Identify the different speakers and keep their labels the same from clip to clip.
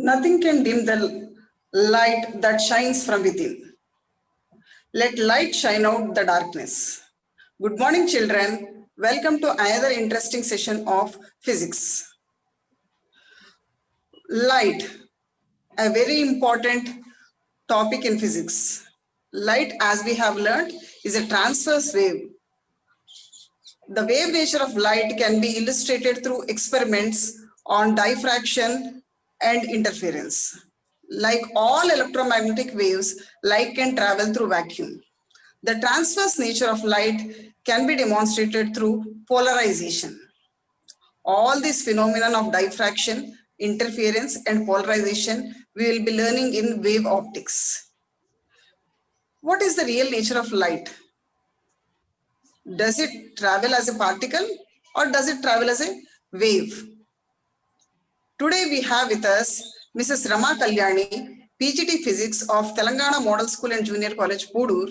Speaker 1: Nothing can dim the light that shines from within. Let light shine out the darkness. Good morning, children. Welcome to another interesting session of physics. Light, a very important topic in physics. Light, as we have learned, is a transverse wave. The wave nature of light can be illustrated through experiments on diffraction and interference. Like all electromagnetic waves, light can travel through vacuum. The transverse nature of light can be demonstrated through polarization. All these phenomena of diffraction, interference, and polarization we will be learning in wave optics. What is the real nature of light? Does it travel as a particle or does it travel as a wave? Today we have with us Mrs. Rama Kalyani, PGT Physics of Telangana Model School and Junior College, Pudur,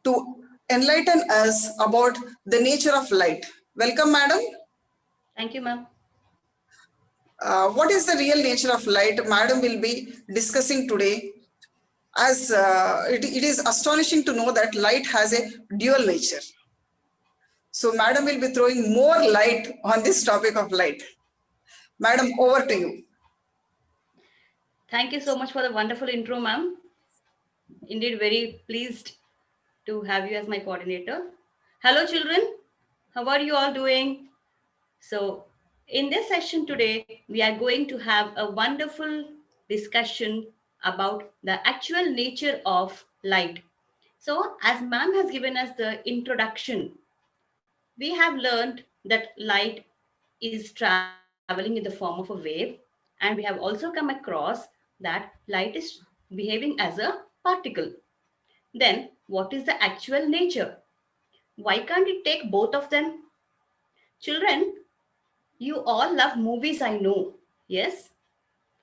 Speaker 1: to enlighten us about the nature of light. Welcome, madam.
Speaker 2: Thank you, ma'am.
Speaker 1: What is the real nature of light? Madam will be discussing today. As it is astonishing to know that light has a dual nature. So madam will be throwing more light on this topic of light. Madam, over to you.
Speaker 2: Thank you so much for the wonderful intro, ma'am. Indeed, very pleased to have you as my coordinator. Hello, children. How are you all doing? So, in this session today, we are going to have a wonderful discussion about the actual nature of light. So, as ma'am has given us the introduction, we have learned that light is traveling in the form of a wave, and we have also come across that light is behaving as a particle. Then, what is the actual nature? Why can't it take both of them? Children, you all love movies, I know. Yes?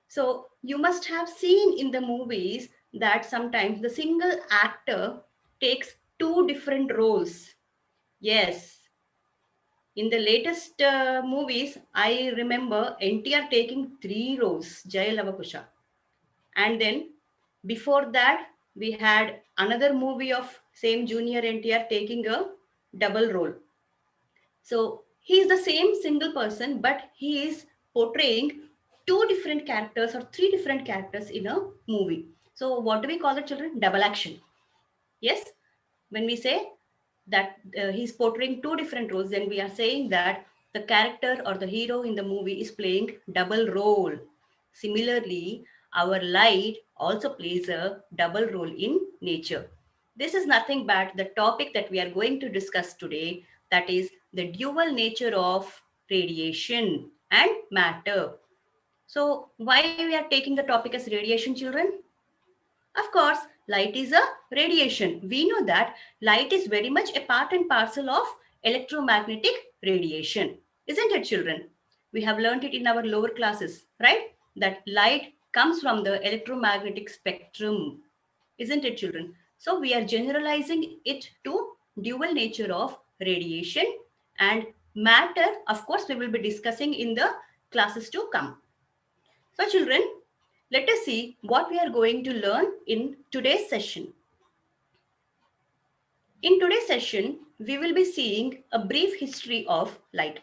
Speaker 2: So, you must have seen in the movies that sometimes the single actor takes two different roles. Yes, in the latest movies, I remember NTR taking three roles, Jay Lavakusha. And then before that, we had another movie of same junior NTR taking a double role. So he is the same single person, but he is portraying two different characters or three different characters in a movie. So what do we call the children? Double action. Yes, when we say that he's portraying two different roles, then we are saying that the character or the hero in the movie is playing double role. Similarly, our light also plays a double role in nature. This is nothing but the topic that we are going to discuss today, that is the dual nature of radiation and matter. So why we are taking the topic as radiation, children? Of course, light is a radiation. We know that light is very much a part and parcel of electromagnetic radiation. Isn't it, children? We have learned it in our lower classes, right? That light comes from the electromagnetic spectrum. Isn't it, children? So we are generalizing it to dual nature of radiation and matter. Of course, we will be discussing in the classes to come. So, children, let us see what we are going to learn in today's session. In today's session, we will be seeing a brief history of light.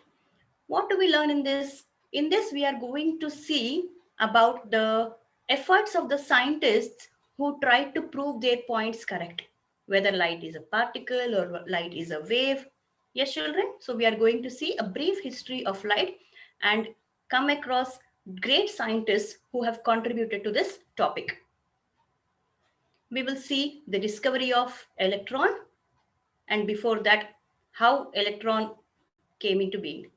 Speaker 2: What do we learn in this? In this, we are going to see about the efforts of the scientists who tried to prove their points correct, whether light is a particle or light is a wave. Yes, children? So, we are going to see a brief history of light and come across great scientists who have contributed to this topic. We will see the discovery of electron, and before that, how electron came into being.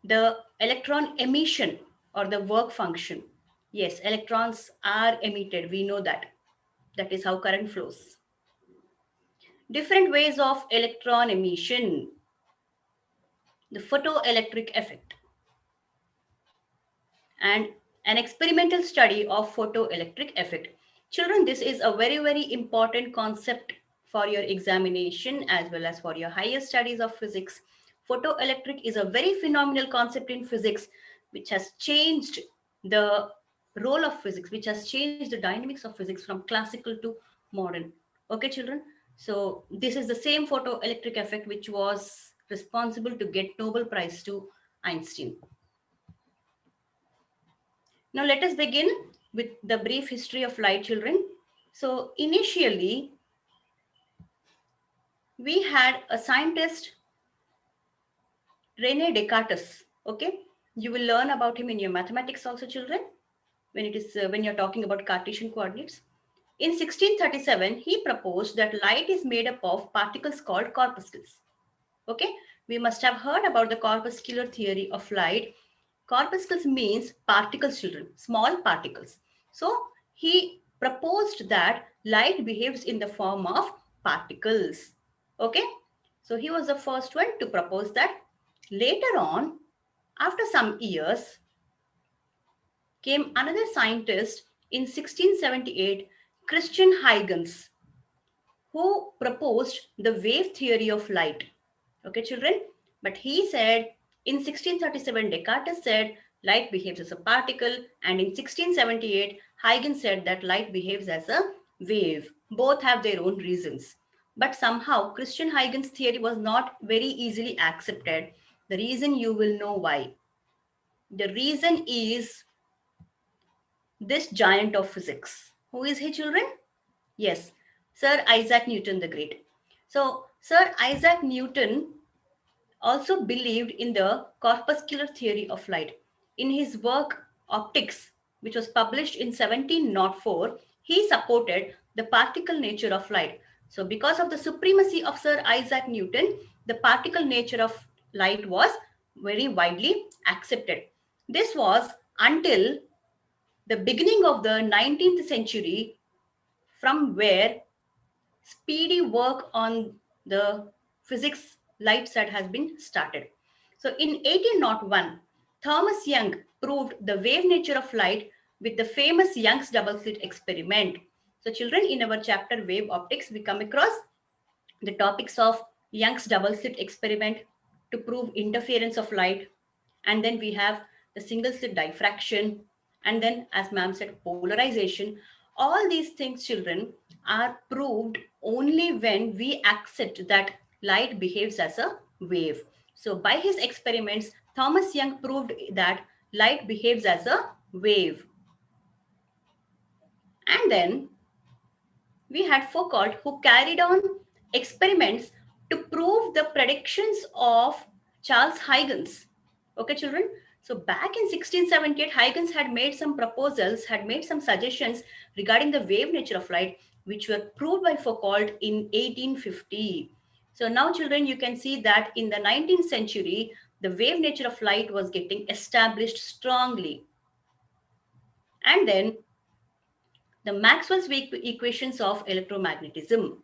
Speaker 2: The electron emission or the work function. Yes, electrons are emitted. We know that. That is how current flows. Different ways of electron emission. The photoelectric effect. And an experimental study of photoelectric effect. Children, this is a very, very important concept for your examination as well as for your higher studies of physics. Photoelectric is a very phenomenal concept in physics which has changed the role of physics, which has changed the dynamics of physics from classical to modern. Okay, children. So this is the same photoelectric effect which was responsible to get Nobel Prize to Einstein. Now let us begin with the brief history of light, children. So initially, we had a scientist, Rene Descartes. Okay, you will learn about him in your mathematics also, children, when it is when you're talking about Cartesian coordinates. In 1637, he proposed that light is made up of particles called corpuscles. Okay, we must have heard about the corpuscular theory of light. Corpuscles means particles, children, small particles. So he proposed that light behaves in the form of particles. Okay, so he was the first one to propose that. Later on, after some years, came another scientist in 1678, Christian Huygens, who proposed the wave theory of light. Okay, children? But he said in 1637, Descartes said light behaves as a particle, and in 1678, Huygens said that light behaves as a wave. Both have their own reasons. But somehow, Christian Huygens' theory was not very easily accepted. The reason you will know why. The reason is this giant of physics. Who is he, children? Yes, Sir Isaac Newton the Great. So, Sir Isaac Newton also believed in the corpuscular theory of light. In his work Optics, which was published in 1704, he supported the particle nature of light. So, because of the supremacy of Sir Isaac Newton, the particle nature of light was very widely accepted. This was until the beginning of the 19th century, from where speedy work on the physics light set has been started. So in 1801, Thomas Young proved the wave nature of light with the famous Young's double slit experiment. So children, in our chapter Wave Optics, we come across the topics of Young's double slit experiment to prove interference of light. And then we have the single slit diffraction. And then, as ma'am said, polarization. All these things, children, are proved only when we accept that light behaves as a wave. So by his experiments, Thomas Young proved that light behaves as a wave. And then we had Foucault, who carried on experiments to prove the predictions of Charles Huygens. Okay, children. So back in 1678, Huygens had made some proposals, had made some suggestions regarding the wave nature of light, which were proved by Foucault in 1850. So now, children, you can see that in the 19th century, the wave nature of light was getting established strongly. And then the Maxwell's equations of electromagnetism.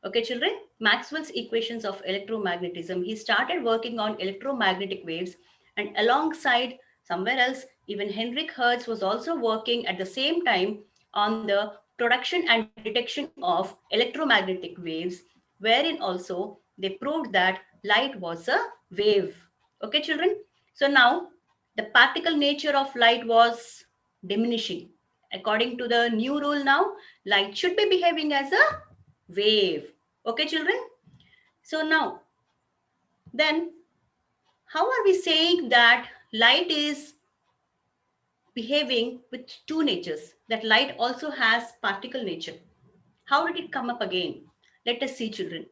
Speaker 2: Okay, children, Maxwell's equations of electromagnetism. He started working on electromagnetic waves, and alongside somewhere else, even Heinrich Hertz was also working at the same time on the production and detection of electromagnetic waves, wherein also they proved that light was a wave. Okay, children. So now the particle nature of light was diminishing. According to the new rule now, light should be behaving as a wave. Okay, children? So now, then, how are we saying that light is behaving with two natures? That light also has particle nature. How did it come up again? Let us see, children.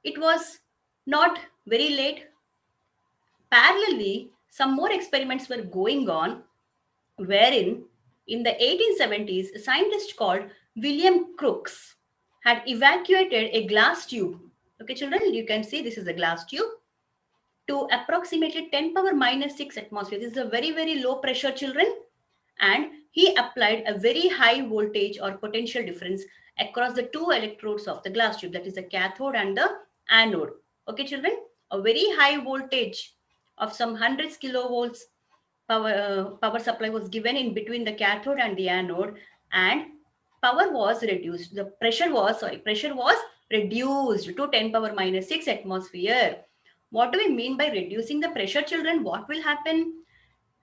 Speaker 2: It was not very late. Parallelly, some more experiments were going on, wherein in the 1870s, a scientist called William Crookes had evacuated a glass tube. Okay, children, you can see this is a glass tube to approximately 10 power minus 6 atmosphere. This is a very, very low pressure, children. And he applied a very high voltage or potential difference across the two electrodes of the glass tube, that is the cathode and the anode. Okay, children, a very high voltage of some hundreds kilovolts power supply was given in between the cathode and the anode, and power was reduced. The pressure was reduced to 10 power minus 6 atmosphere. What do we mean by reducing the pressure, children? What will happen?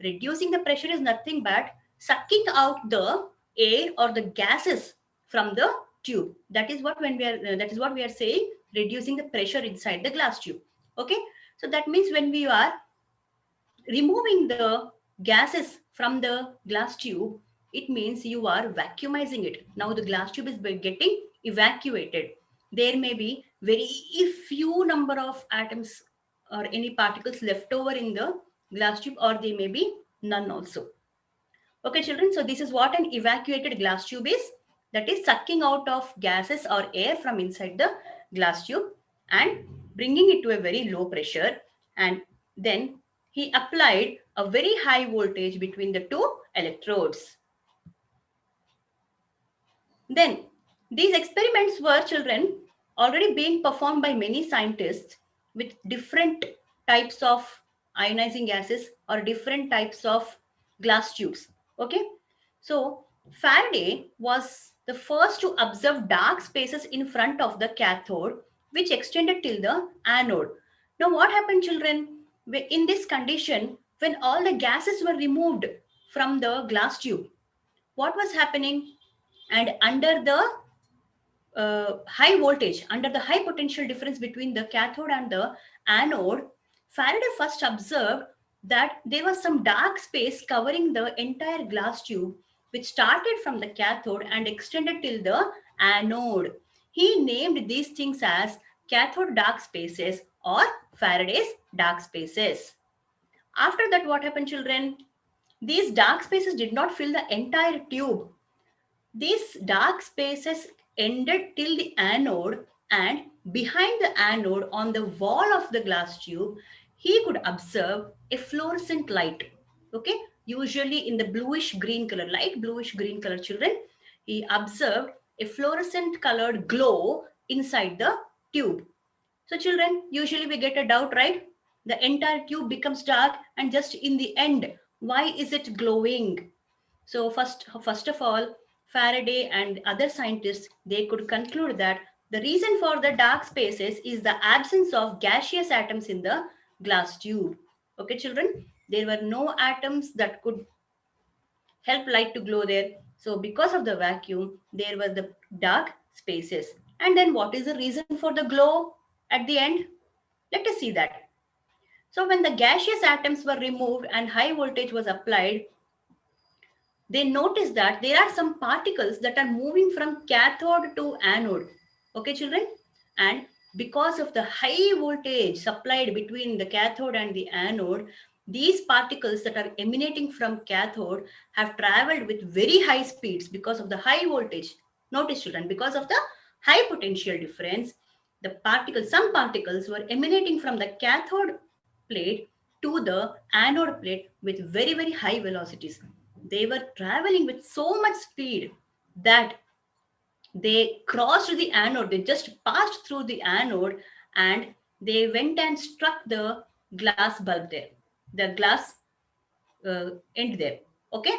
Speaker 2: Reducing the pressure is nothing but sucking out the air or the gases from the tube. That is what we are saying, reducing the pressure inside the glass tube. Okay, so that means when we are removing the gases from the glass tube, it means you are vacuumizing it. Now the glass tube is getting evacuated. There may be very few number of atoms or any particles left over in the glass tube, or they may be none also. Okay, children, so this is what an evacuated glass tube is. That is sucking out of gases or air from inside the glass tube and bringing it to a very low pressure. And then he applied a very high voltage between the two electrodes. Then these experiments were, children, already being performed by many scientists with different types of ionizing gases or different types of glass tubes. Okay, so Faraday was the first to observe dark spaces in front of the cathode, which extended till the anode. Now, what happened, children? In this condition, when all the gases were removed from the glass tube, what was happening? And under the high voltage, under the high potential difference between the cathode and the anode, Faraday first observed that there was some dark space covering the entire glass tube, which started from the cathode and extended till the anode. He named these things as cathode dark spaces or Faraday's dark spaces. After that, what happened, children? These dark spaces did not fill the entire tube. These dark spaces ended till the anode, and behind the anode on the wall of the glass tube, he could observe a fluorescent light. Okay, usually in the bluish green color, light bluish green color, children. He observed a fluorescent colored glow inside the tube. So, children, usually we get a doubt, right? The entire tube becomes dark, and just in the end, why is it glowing? So first of all, Faraday and other scientists, they could conclude that the reason for the dark spaces is the absence of gaseous atoms in the glass tube. Okay, children, there were no atoms that could help light to glow there. So because of the vacuum, there were the dark spaces. And then what is the reason for the glow at the end? Let us see that. So when the gaseous atoms were removed and high voltage was applied, they notice that there are some particles that are moving from cathode to anode. Okay, children? And because of the high voltage supplied between the cathode and the anode, these particles that are emanating from cathode have traveled with very high speeds because of the high voltage. Notice, children, because of the high potential difference, some particles were emanating from the cathode plate to the anode plate with very, very high velocities. They were traveling with so much speed that they crossed the anode. They just passed through the anode and they went and struck the glass bulb there, the glass end there. Okay.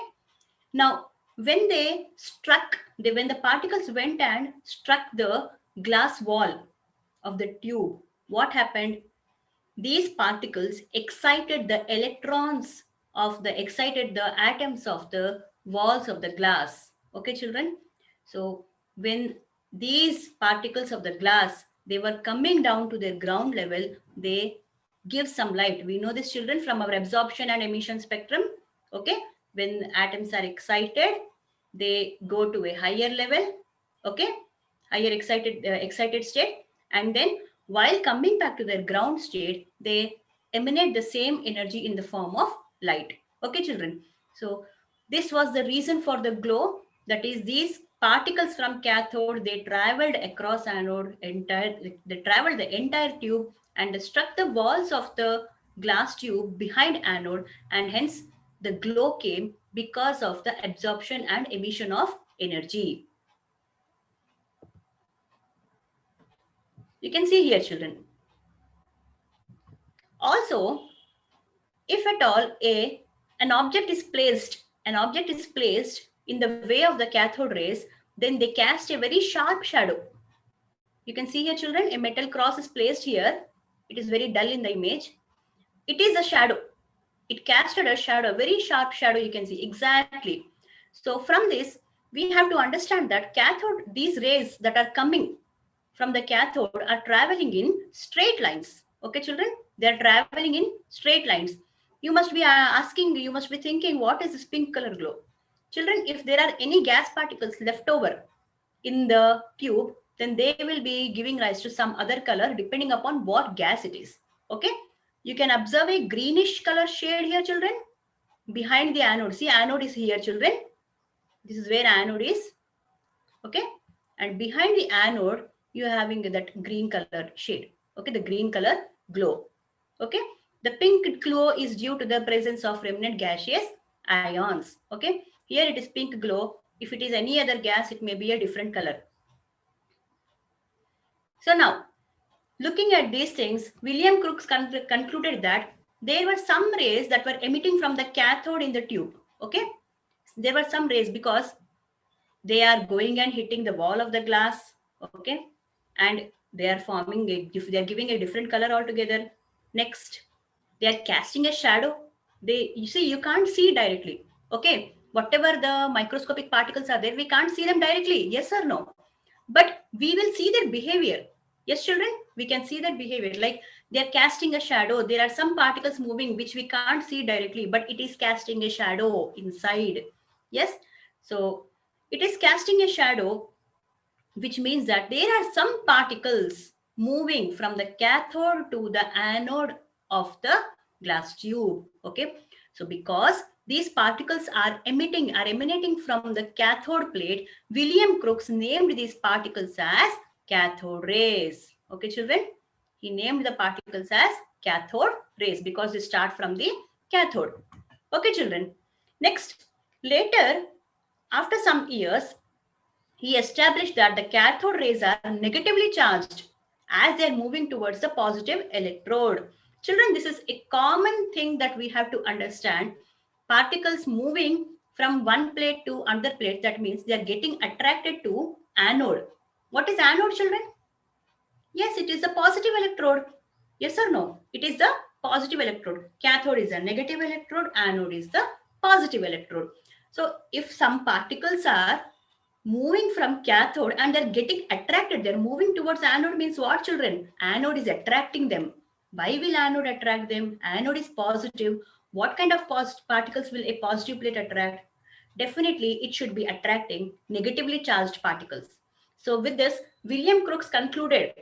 Speaker 2: Now, when when the particles went and struck the glass wall of the tube, what happened? These particles excited the electrons excited the atoms of the walls of the glass. Okay, children? So when these particles of the glass, they were coming down to their ground level, they give some light. We know this, children, from our absorption and emission spectrum. Okay, when atoms are excited, they go to a higher level. Okay, higher excited state, and then while coming back to their ground state, they emanate the same energy in the form of light. Okay, children. So this was the reason for the glow. That is, these particles from cathode, they traveled across anode, they traveled the entire tube and they struck the walls of the glass tube behind anode, and hence the glow came because of the absorption and emission of energy. You can see here, children. Also, if at all an object is placed in the way of the cathode rays, then they cast a very sharp shadow. You can see here, children, a metal cross is placed here. It is very dull in the image. It is a shadow. It casted a shadow, very sharp shadow, you can see exactly. So from this, we have to understand that cathode, these rays that are coming from the cathode are traveling in straight lines. Okay, children, they're traveling in straight lines. You must be asking, you must be thinking, what is this pink color glow? Children, if there are any gas particles left over in the tube, then they will be giving rise to some other color depending upon what gas it is. Okay, you can observe a greenish color shade here, children, behind the anode. See, anode is here, children. This is where anode is. Okay, and behind the anode, you are having that green color shade. Okay, the green color glow. Okay, the pink glow is due to the presence of remnant gaseous ions. Okay, here it is pink glow. If it is any other gas, it may be a different color. So now, looking at these things, William Crookes concluded that there were some rays that were emitting from the cathode in the tube. Okay, there were some rays because they are going and hitting the wall of the glass. Okay, and they are forming they are giving a different color altogether. Next, they are casting a shadow. You see, you can't see directly. Okay, whatever the microscopic particles are there, we can't see them directly. Yes or no? But we will see their behavior. Yes, children, we can see that behavior. Like they are casting a shadow. There are some particles moving which we can't see directly, but it is casting a shadow inside. Yes, so it is casting a shadow, which means that there are some particles moving from the cathode to the anode of the glass tube. Okay, so because these particles are emanating from the cathode plate, William Crookes named these particles as cathode rays. Okay, children, he named the particles as cathode rays because they start from the cathode. Okay, children, next, later, after some years, he established that the cathode rays are negatively charged as they are moving towards the positive electrode. Children, this is a common thing that we have to understand. Particles moving from one plate to another plate, that means they are getting attracted to anode. What is anode, children? Yes, it is the positive electrode. Yes or no? It is the positive electrode. Cathode is a negative electrode, anode is the positive electrode. So if some particles are moving from cathode and they're getting attracted, they're moving towards anode, means what, children? Anode is attracting them. Why will anode attract them? Anode is positive. What kind of particles will a positive plate attract? Definitely it should be attracting negatively charged particles. So with this, William Crookes concluded,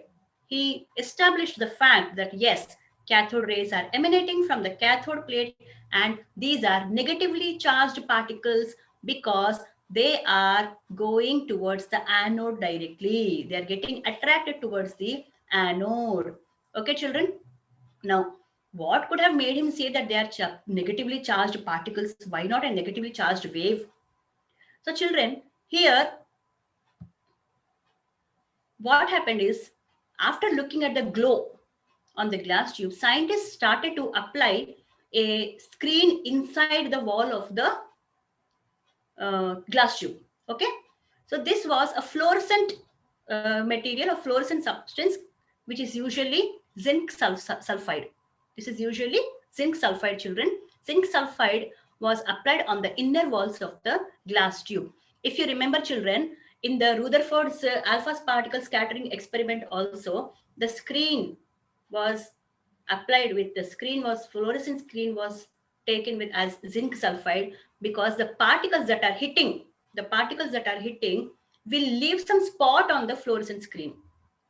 Speaker 2: he established the fact that yes, cathode rays are emanating from the cathode plate and these are negatively charged particles because they are going towards the anode directly. They are getting attracted towards the anode. Okay, children. Now, what could have made him say that they are negatively charged particles? Why not a negatively charged wave? So, children, here, what happened is, after looking at the glow on the glass tube, scientists started to apply a screen inside the wall of the glass tube. Okay, so this was a fluorescent material, a fluorescent substance, which is usually zinc sulfide. This is usually zinc sulfide, children. Zinc sulfide was applied on the inner walls of the glass tube. If you remember, children, in the Rutherford's alpha particle scattering experiment also, the screen was applied with, the screen was, fluorescent screen was taken with as zinc sulfide because the particles that are hitting will leave some spot on the fluorescent screen.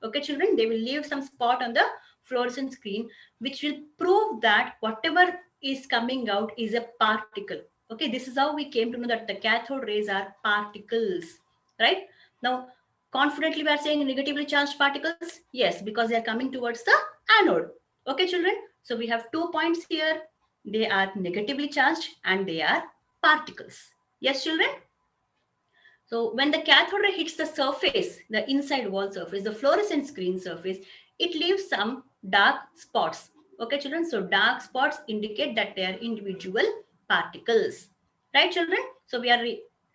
Speaker 2: Okay, children, they will leave some spot on the fluorescent screen, which will prove that whatever is coming out is a particle. Okay, this is how we came to know that the cathode rays are particles, right? Now, confidently we are saying negatively charged particles. Yes, because they are coming towards the anode. Okay, children. So we have 2 points here. They are negatively charged and they are particles. Yes, children. So when the cathode ray hits the surface, the inside wall surface, the fluorescent screen surface, it leaves some dark spots. Okay, children. So dark spots indicate that they are individual particles. Right, children? So we are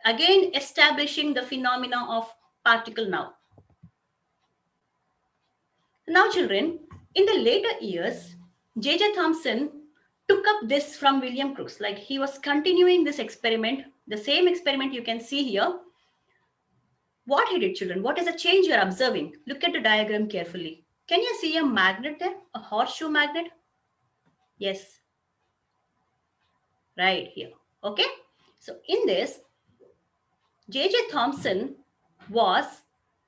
Speaker 2: again establishing the phenomena of particle now. Now, children, in the later years, J.J. Thomson took up this from William Crookes. Like he was continuing this experiment, the same experiment you can see here. What he did, children? What is the change you are observing? Look at the diagram carefully. Can you see a magnet there? A horseshoe magnet? Yes. Right here. Okay. So in this, J.J. Thomson was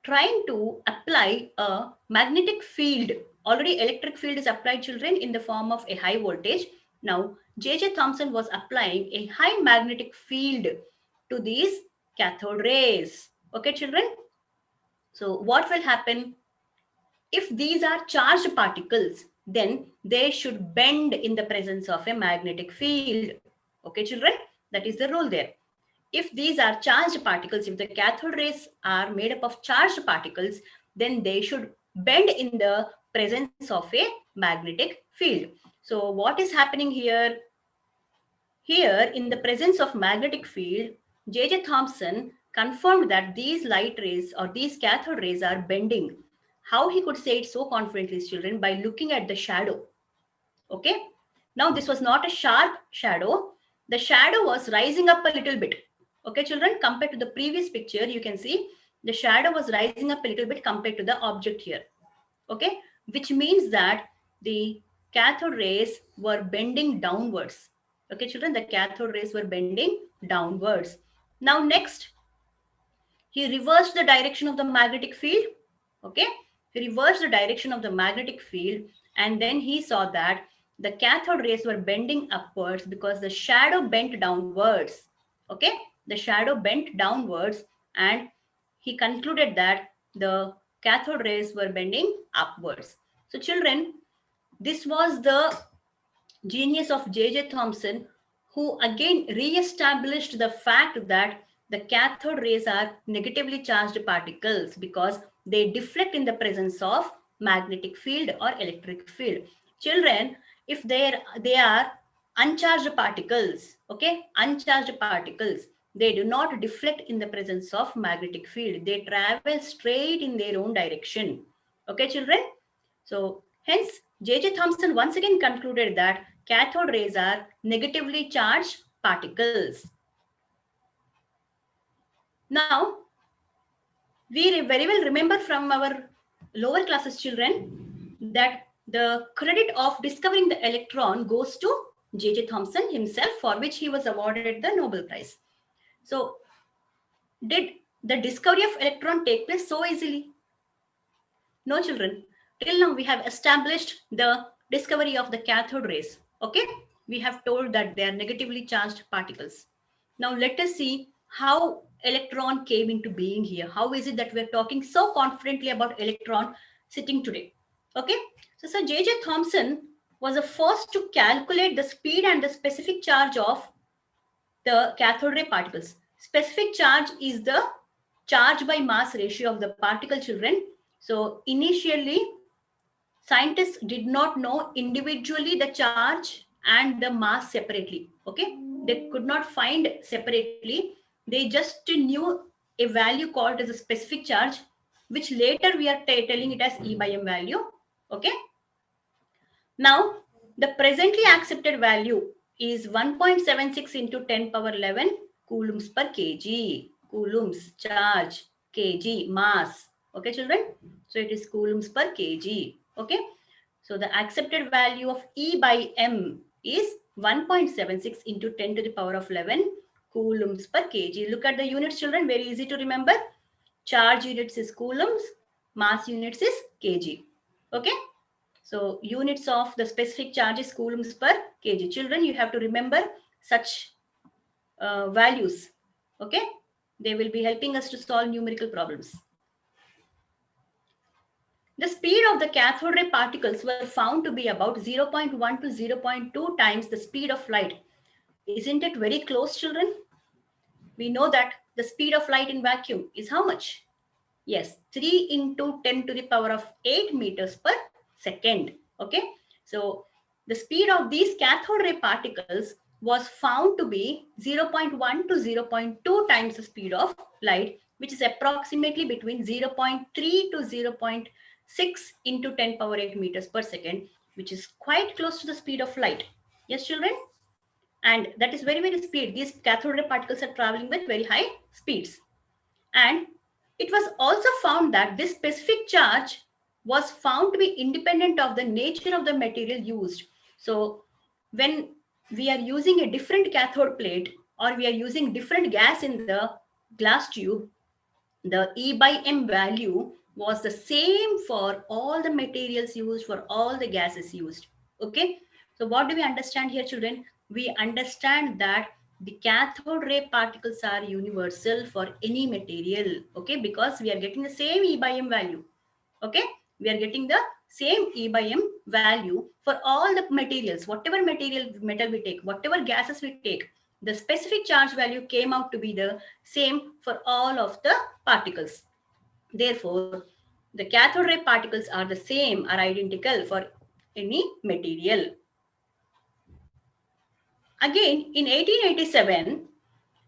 Speaker 2: trying to apply a magnetic field. Already electric field is applied, children, in the form of a high voltage. Now, J.J. Thomson was applying a high magnetic field to these cathode rays. Okay, children? So what will happen? If these are charged particles, then they should bend in the presence of a magnetic field. Okay, children? That is the rule there. If these are charged particles, if the cathode rays are made up of charged particles, then they should bend in the presence of a magnetic field. So what is happening here? Here, in the presence of magnetic field, J.J. Thomson confirmed that these light rays or these cathode rays are bending. How he could say it so confidently, children? By looking at the shadow. Okay. Now, this was not a sharp shadow. The shadow was rising up a little bit. Okay, children, compared to the previous picture, you can see the shadow was rising up a little bit compared to the object here. Okay, which means that the cathode rays were bending downwards. Okay, children, the cathode rays were bending downwards. Now, next, he reversed the direction of the magnetic field. Okay, he reversed the direction of the magnetic field, and then he saw that the cathode rays were bending upwards because the shadow bent downwards. Okay, the shadow bent downwards, and he concluded that the cathode rays were bending upwards. So, children, this was the genius of J.J. Thomson, who again re-established the fact that the cathode rays are negatively charged particles because they deflect in the presence of magnetic field or electric field. Children, if they are uncharged particles, okay, uncharged particles, they do not deflect in the presence of magnetic field. They travel straight in their own direction. Okay, children? So, hence, J.J. Thomson once again concluded that cathode rays are negatively charged particles. Now, we very well remember from our lower classes children that the credit of discovering the electron goes to J.J. Thomson himself, for which he was awarded the Nobel Prize. So, did the discovery of electron take place so easily? No, children. Till now, we have established the discovery of the cathode rays. Okay, we have told that they are negatively charged particles. Now, let us see how electron came into being here. How is it that we are talking so confidently about electron sitting today? Okay, so Sir J.J. Thomson was the first to calculate the speed and the specific charge of the cathode ray particles. Specific charge is the charge by mass ratio of the particle, children. So initially, scientists did not know individually the charge and the mass separately. Okay, they could not find separately. They just knew a value called as a specific charge, which later we are telling it as E by M value. Okay. Now, the presently accepted value is 1.76 into 10 power 11 coulombs per kg. Coulombs, charge, kg, mass. Okay, children? So it is coulombs per kg. Okay. So the accepted value of E by M is 1.76 into 10 to the power of 11 coulombs per kg. Look at the units, children. Very easy to remember. Charge units is coulombs. Mass units is kg. Okay. So units of the specific charge is coulombs per kg. Children, you have to remember such values. Okay. They will be helping us to solve numerical problems. The speed of the cathode ray particles were found to be about 0.1 to 0.2 times the speed of light. Isn't it very close, children? We know that the speed of light in vacuum is how much? Yes, 3 into 10 to the power of 8 meters per second. Okay, so the speed of these cathode ray particles was found to be 0.1 to 0.2 times the speed of light, which is approximately between 0.3 to 0.6 into 10 power 8 meters per second, which is quite close to the speed of light. Yes, children? And that is very, very speed. These cathode ray particles are traveling with very high speeds. And it was also found that this specific charge was found to be independent of the nature of the material used. So when we are using a different cathode plate or we are using different gas in the glass tube, the E by M value was the same for all the materials used, for all the gases used. Okay. So what do we understand here, children? We understand that the cathode ray particles are universal for any material. Okay. Because we are getting the same E by M value. Okay. We are getting the same E by M value for all the materials, whatever metal we take, whatever gases we take, the specific charge value came out to be the same for all of the particles. Therefore, the cathode ray particles are the same, are identical for any material. Again, in 1887,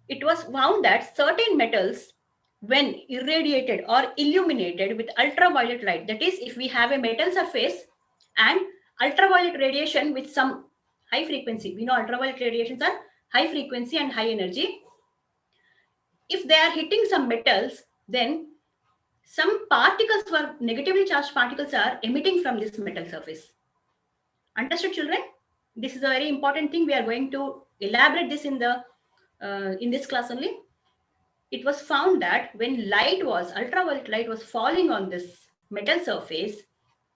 Speaker 2: it was found that certain metals, when irradiated or illuminated with ultraviolet light, that is, if we have a metal surface and ultraviolet radiation with some high frequency, we know ultraviolet radiations are high frequency and high energy. If they are hitting some metals, then some particles were negatively charged particles are emitting from this metal surface. Understood, children? This is a very important thing. We are going to elaborate this in this class only. It was found that when ultraviolet light was falling on this metal surface,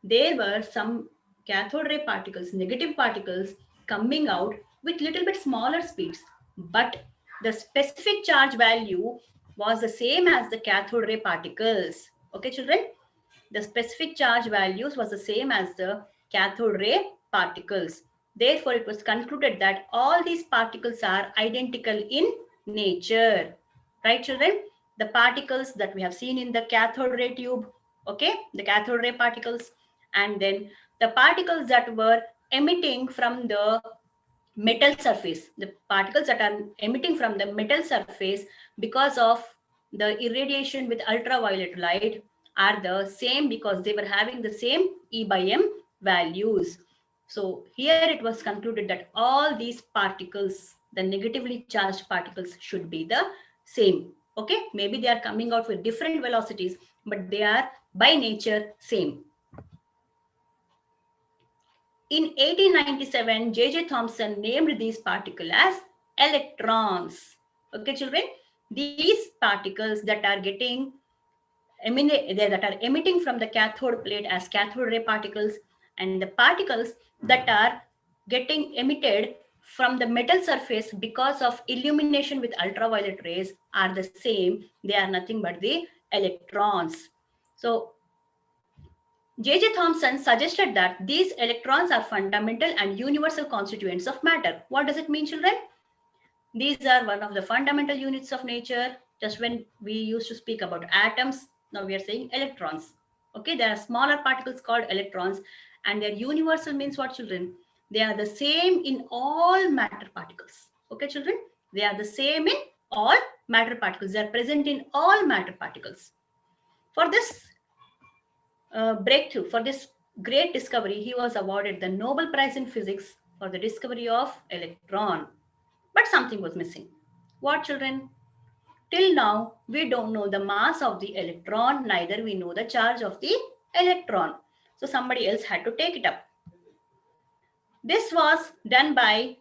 Speaker 2: there were some cathode ray particles, negative particles coming out with little bit smaller speeds, but the specific charge value was the same as the cathode ray particles. Okay, children? The specific charge values was the same as the cathode ray particles. Therefore, it was concluded that all these particles are identical in nature. Right, children? The particles that we have seen in the cathode ray tube, okay, the cathode ray particles, and then the particles that were emitting from the metal surface, the particles that are emitting from the metal surface because of the irradiation with ultraviolet light are the same because they were having the same E by M values. So here it was concluded that all these particles, the negatively charged particles, should be the same. Okay, maybe they are coming out with different velocities, but they are by nature same. In 1897, J.J. Thomson named these particles as electrons. Okay, children, these particles that are emitting from the cathode plate as cathode ray particles, and the particles that are getting emitted from the metal surface because of illumination with ultraviolet rays are the same. They are nothing but the electrons. So J.J. Thomson suggested that these electrons are fundamental and universal constituents of matter. What does it mean, children? These are one of the fundamental units of nature. Just when we used to speak about atoms, now we are saying electrons. Okay, there are smaller particles called electrons, and their universal means what, children? They are the same in all matter particles. Okay, children? They are the same in all matter particles. They are present in all matter particles. For this breakthrough, for this great discovery, he was awarded the Nobel Prize in Physics for the discovery of electron. But something was missing. What, children? Till now, we don't know the mass of the electron, neither we know the charge of the electron. So somebody else had to take it up. This was done by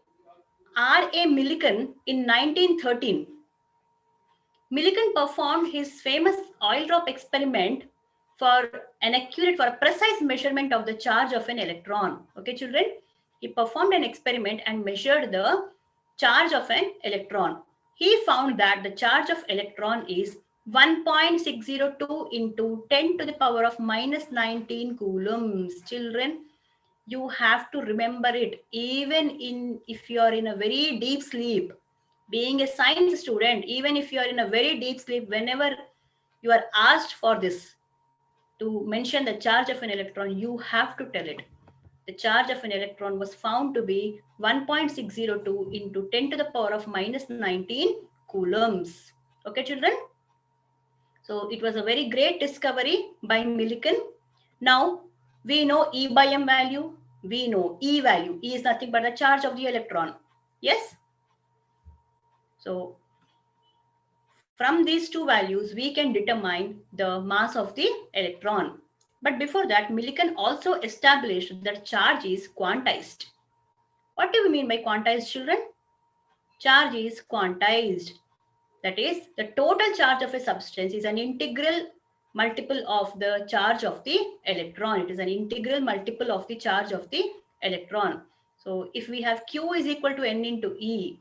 Speaker 2: R.A. Millikan in 1913. Millikan performed his famous oil drop experiment for a precise measurement of the charge of an electron. Okay, children? He performed an experiment and measured the charge of an electron. He found that the charge of electron is 1.602 into 10 to the power of minus 19 coulombs. Children, you have to remember it even if you are in a very deep sleep. Being a science student, even if you are in a very deep sleep, whenever you are asked for this, to mention the charge of an electron, you have to tell it. The charge of an electron was found to be 1.602 into 10 to the power of minus 19 coulombs. Okay, children? So it was a very great discovery by Millikan. Now we know E by M value. we know E value. E is nothing but the charge of the electron. Yes. So from these two values, we can determine the mass of the electron. But before that, Millikan also established that charge is quantized. What do we mean by quantized, children? Charge is quantized. That is, the total charge of a substance is an integral multiple of the charge of the electron. It is an integral multiple of the charge of the electron. So if we have Q is equal to N into E,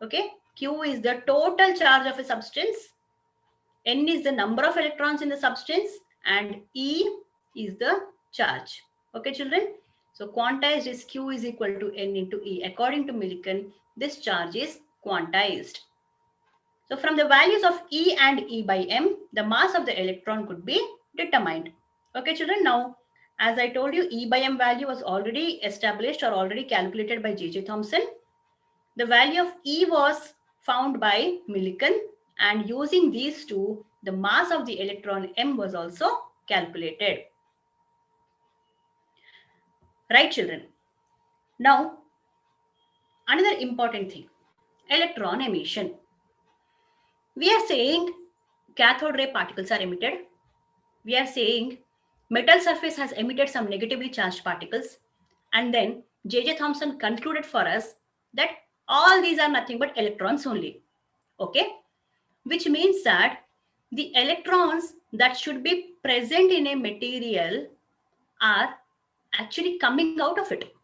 Speaker 2: okay, Q is the total charge of a substance, N is the number of electrons in the substance, and E is the charge. Okay, children? So quantized is Q is equal to N into E. According to Millikan, this charge is quantized. So from the values of E and E by M, the mass of the electron could be determined. Okay, children? Now, as I told you, E by M value was already established or already calculated by J.J. Thomson. The value of E was found by Millikan, and using these two, the mass of the electron M was also calculated. Right, children? Now, another important thing, electron emission. We are saying cathode ray particles are emitted. We are saying metal surface has emitted some negatively charged particles. And then J.J. Thomson concluded for us that all these are nothing but electrons only. Okay? Which means that the electrons that should be present in a material are actually coming out of it,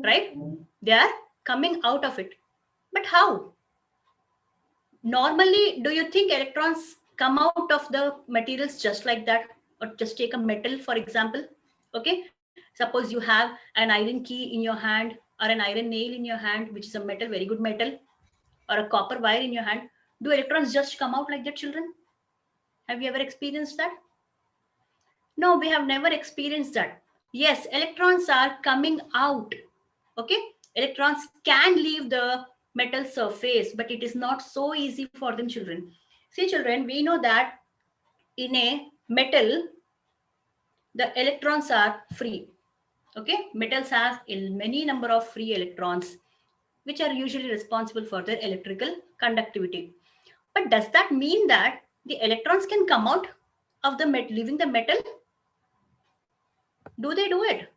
Speaker 2: right? They are coming out of it. But how? Normally, do you think electrons come out of the materials just like that? Or just take a metal, for example. Okay. Suppose you have an iron key in your hand or an iron nail in your hand, which is a metal, very good metal, or a copper wire in your hand. Do electrons just come out like that, children? Have you ever experienced that? No, we have never experienced that. Yes, electrons are coming out. Okay, electrons can leave the metal surface, but it is not so easy for them, children. See, children, we know that in a metal, the electrons are free. Okay, metals have a many number of free electrons, which are usually responsible for their electrical conductivity. But does that mean that the electrons can come out of the metal, leaving the metal? Do they do it?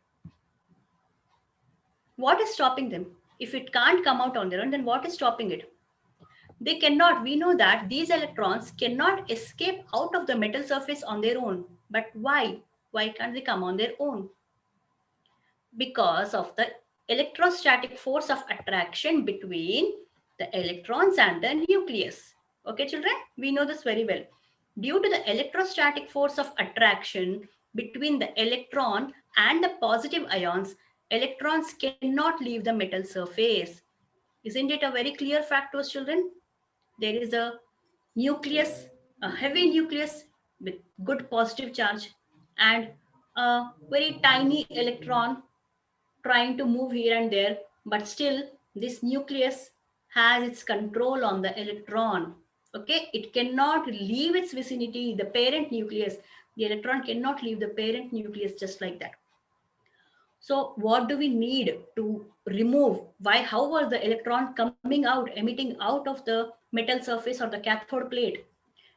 Speaker 2: What is stopping them? If it can't come out on their own, then what is stopping it? They cannot. We know that these electrons cannot escape out of the metal surface on their own. But why? Why can't they come on their own? Because of the electrostatic force of attraction between the electrons and the nucleus. Okay, children? We know this very well. Due to the electrostatic force of attraction between the electron and the positive ions, electrons cannot leave the metal surface. Isn't it a very clear fact to us, children? There is a nucleus, a heavy nucleus with good positive charge, and a very tiny electron trying to move here and there, but still this nucleus has its control on the electron. Okay, it cannot leave its vicinity, the parent nucleus. The electron cannot leave the parent nucleus just like that. So what do we need to remove? Why? How was the electron coming out, emitting out of the metal surface or the cathode plate?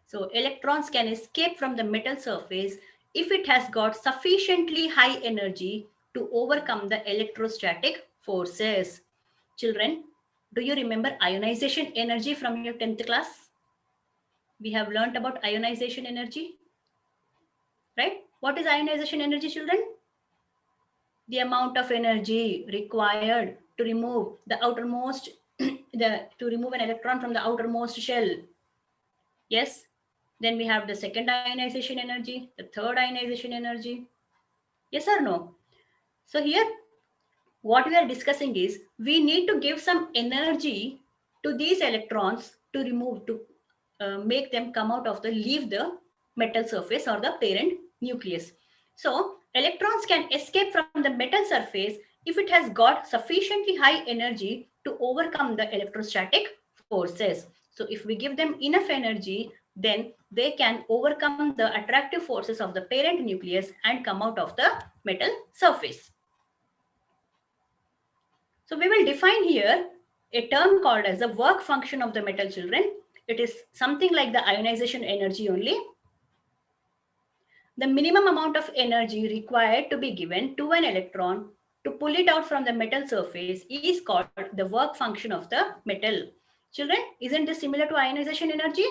Speaker 2: So electrons can escape from the metal surface if it has got sufficiently high energy to overcome the electrostatic forces. Children, do you remember ionization energy from your 10th class? We have learned about ionization energy, right? What is ionization energy, children? The amount of energy required to remove the outermost, to remove an electron from the outermost shell. Yes. Then we have the second ionization energy, the third ionization energy. Yes or no? So here, what we are discussing is we need to give some energy to these electrons to remove, to make them come out of the, leave the metal surface or the parent nucleus. So electrons can escape from the metal surface if it has got sufficiently high energy to overcome the electrostatic forces. So if we give them enough energy, then they can overcome the attractive forces of the parent nucleus and come out of the metal surface. So we will define here a term called as the work function of the metal, children. It is something like the ionization energy only. The minimum amount of energy required to be given to an electron to pull it out from the metal surface is called the work function of the metal. Children, isn't this similar to ionization energy?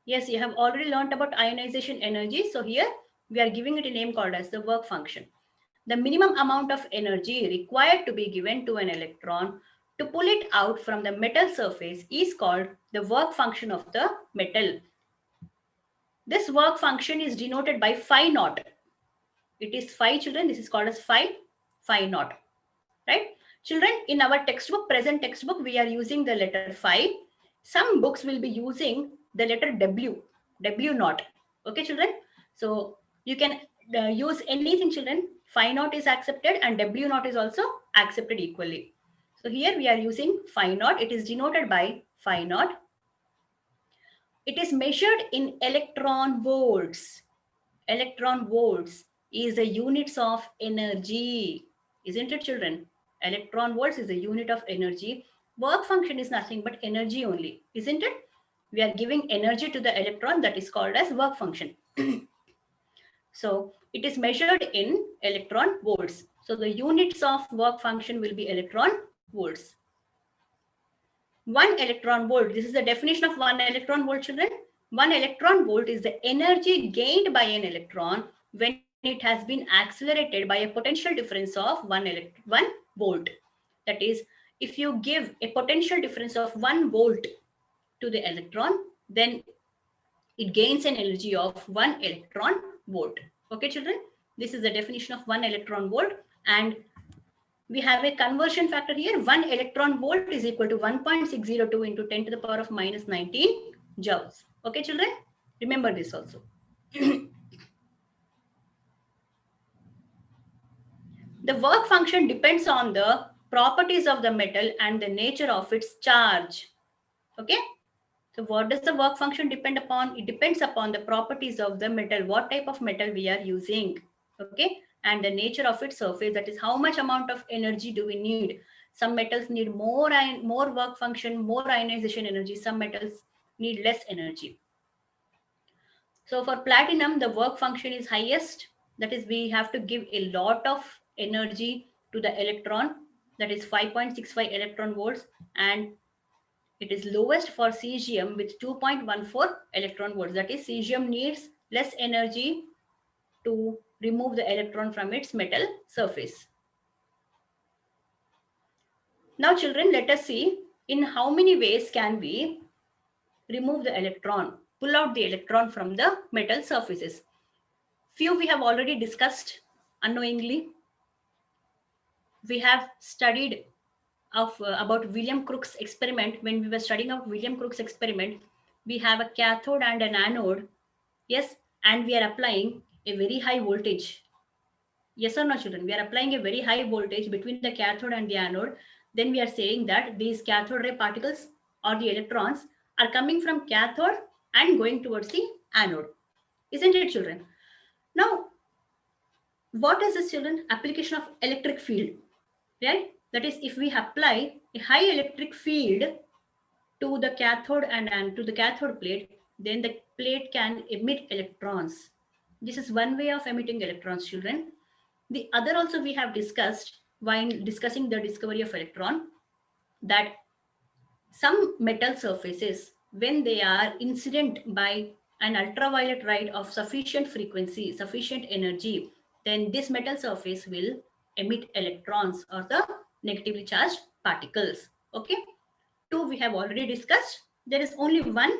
Speaker 2: Yes, you have already learned about ionization energy. So here we are giving it a name called as the work function. The minimum amount of energy required to be given to an electron to pull it out from the metal surface is called the work function of the metal. This work function is denoted by phi naught. It is phi, children. This is called as phi naught, right? Children, in our textbook, present textbook, we are using the letter phi. Some books will be using the letter W naught. Okay, children. So you can use anything, children. Phi naught is accepted and W naught is also accepted equally. So here we are using phi naught. It is denoted by phi naught. It is measured in electron volts. Electron volts is the units of energy, isn't it, children? Electron volts is the unit of energy. Work function is nothing but energy only, isn't it? We are giving energy to the electron, that is called as work function. So it is measured in electron volts. So the units of work function will be electron volts. 1 electron volt, this is the definition of 1 electron volt, children. 1 electron volt is the energy gained by an electron when it has been accelerated by a potential difference of 1 volt. That is, if you give a potential difference of 1 volt to the electron, then it gains an energy of 1 electron volt. Okay, children, this is the definition of 1 electron volt. And we have a conversion factor here. 1 electron volt is equal to 1.602 into 10 to the power of minus 19 joules. Okay, children, remember this also. The work function depends on the properties of the metal and the nature of its charge. Okay, so what does the work function depend upon? It depends upon the properties of the metal, what type of metal we are using. Okay, and the nature of its surface, that is how much amount of energy do we need. Some metals need more work function, more ionization energy. Some metals need less energy. So for platinum, the work function is highest. That is, we have to give a lot of energy to the electron, that is 5.65 electron volts, and it is lowest for cesium with 2.14 electron volts. That is, cesium needs less energy to remove the electron from its metal surface. Now, children, let us see in how many ways can we remove the electron, pull out the electron from the metal surfaces. Few we have already discussed unknowingly. We have studied about William Crookes experiment. When we were studying about William Crookes experiment, we have a cathode and an anode. Yes, and we are applying a very high voltage. Yes or no, children? We are applying a very high voltage between the cathode and the anode. Then we are saying that these cathode ray particles or the electrons are coming from cathode and going towards the anode. Isn't it, children? Now, what is this, children? Application of electric field, right? That is, if we apply a high electric field to the cathode and to the cathode plate, then the plate can emit electrons. This is one way of emitting electrons, children. The other also we have discussed while discussing the discovery of electron, that some metal surfaces, when they are incident by an ultraviolet light of sufficient frequency, sufficient energy, then this metal surface will emit electrons or the negatively charged particles. Okay, 2 we have already discussed. There is only 1.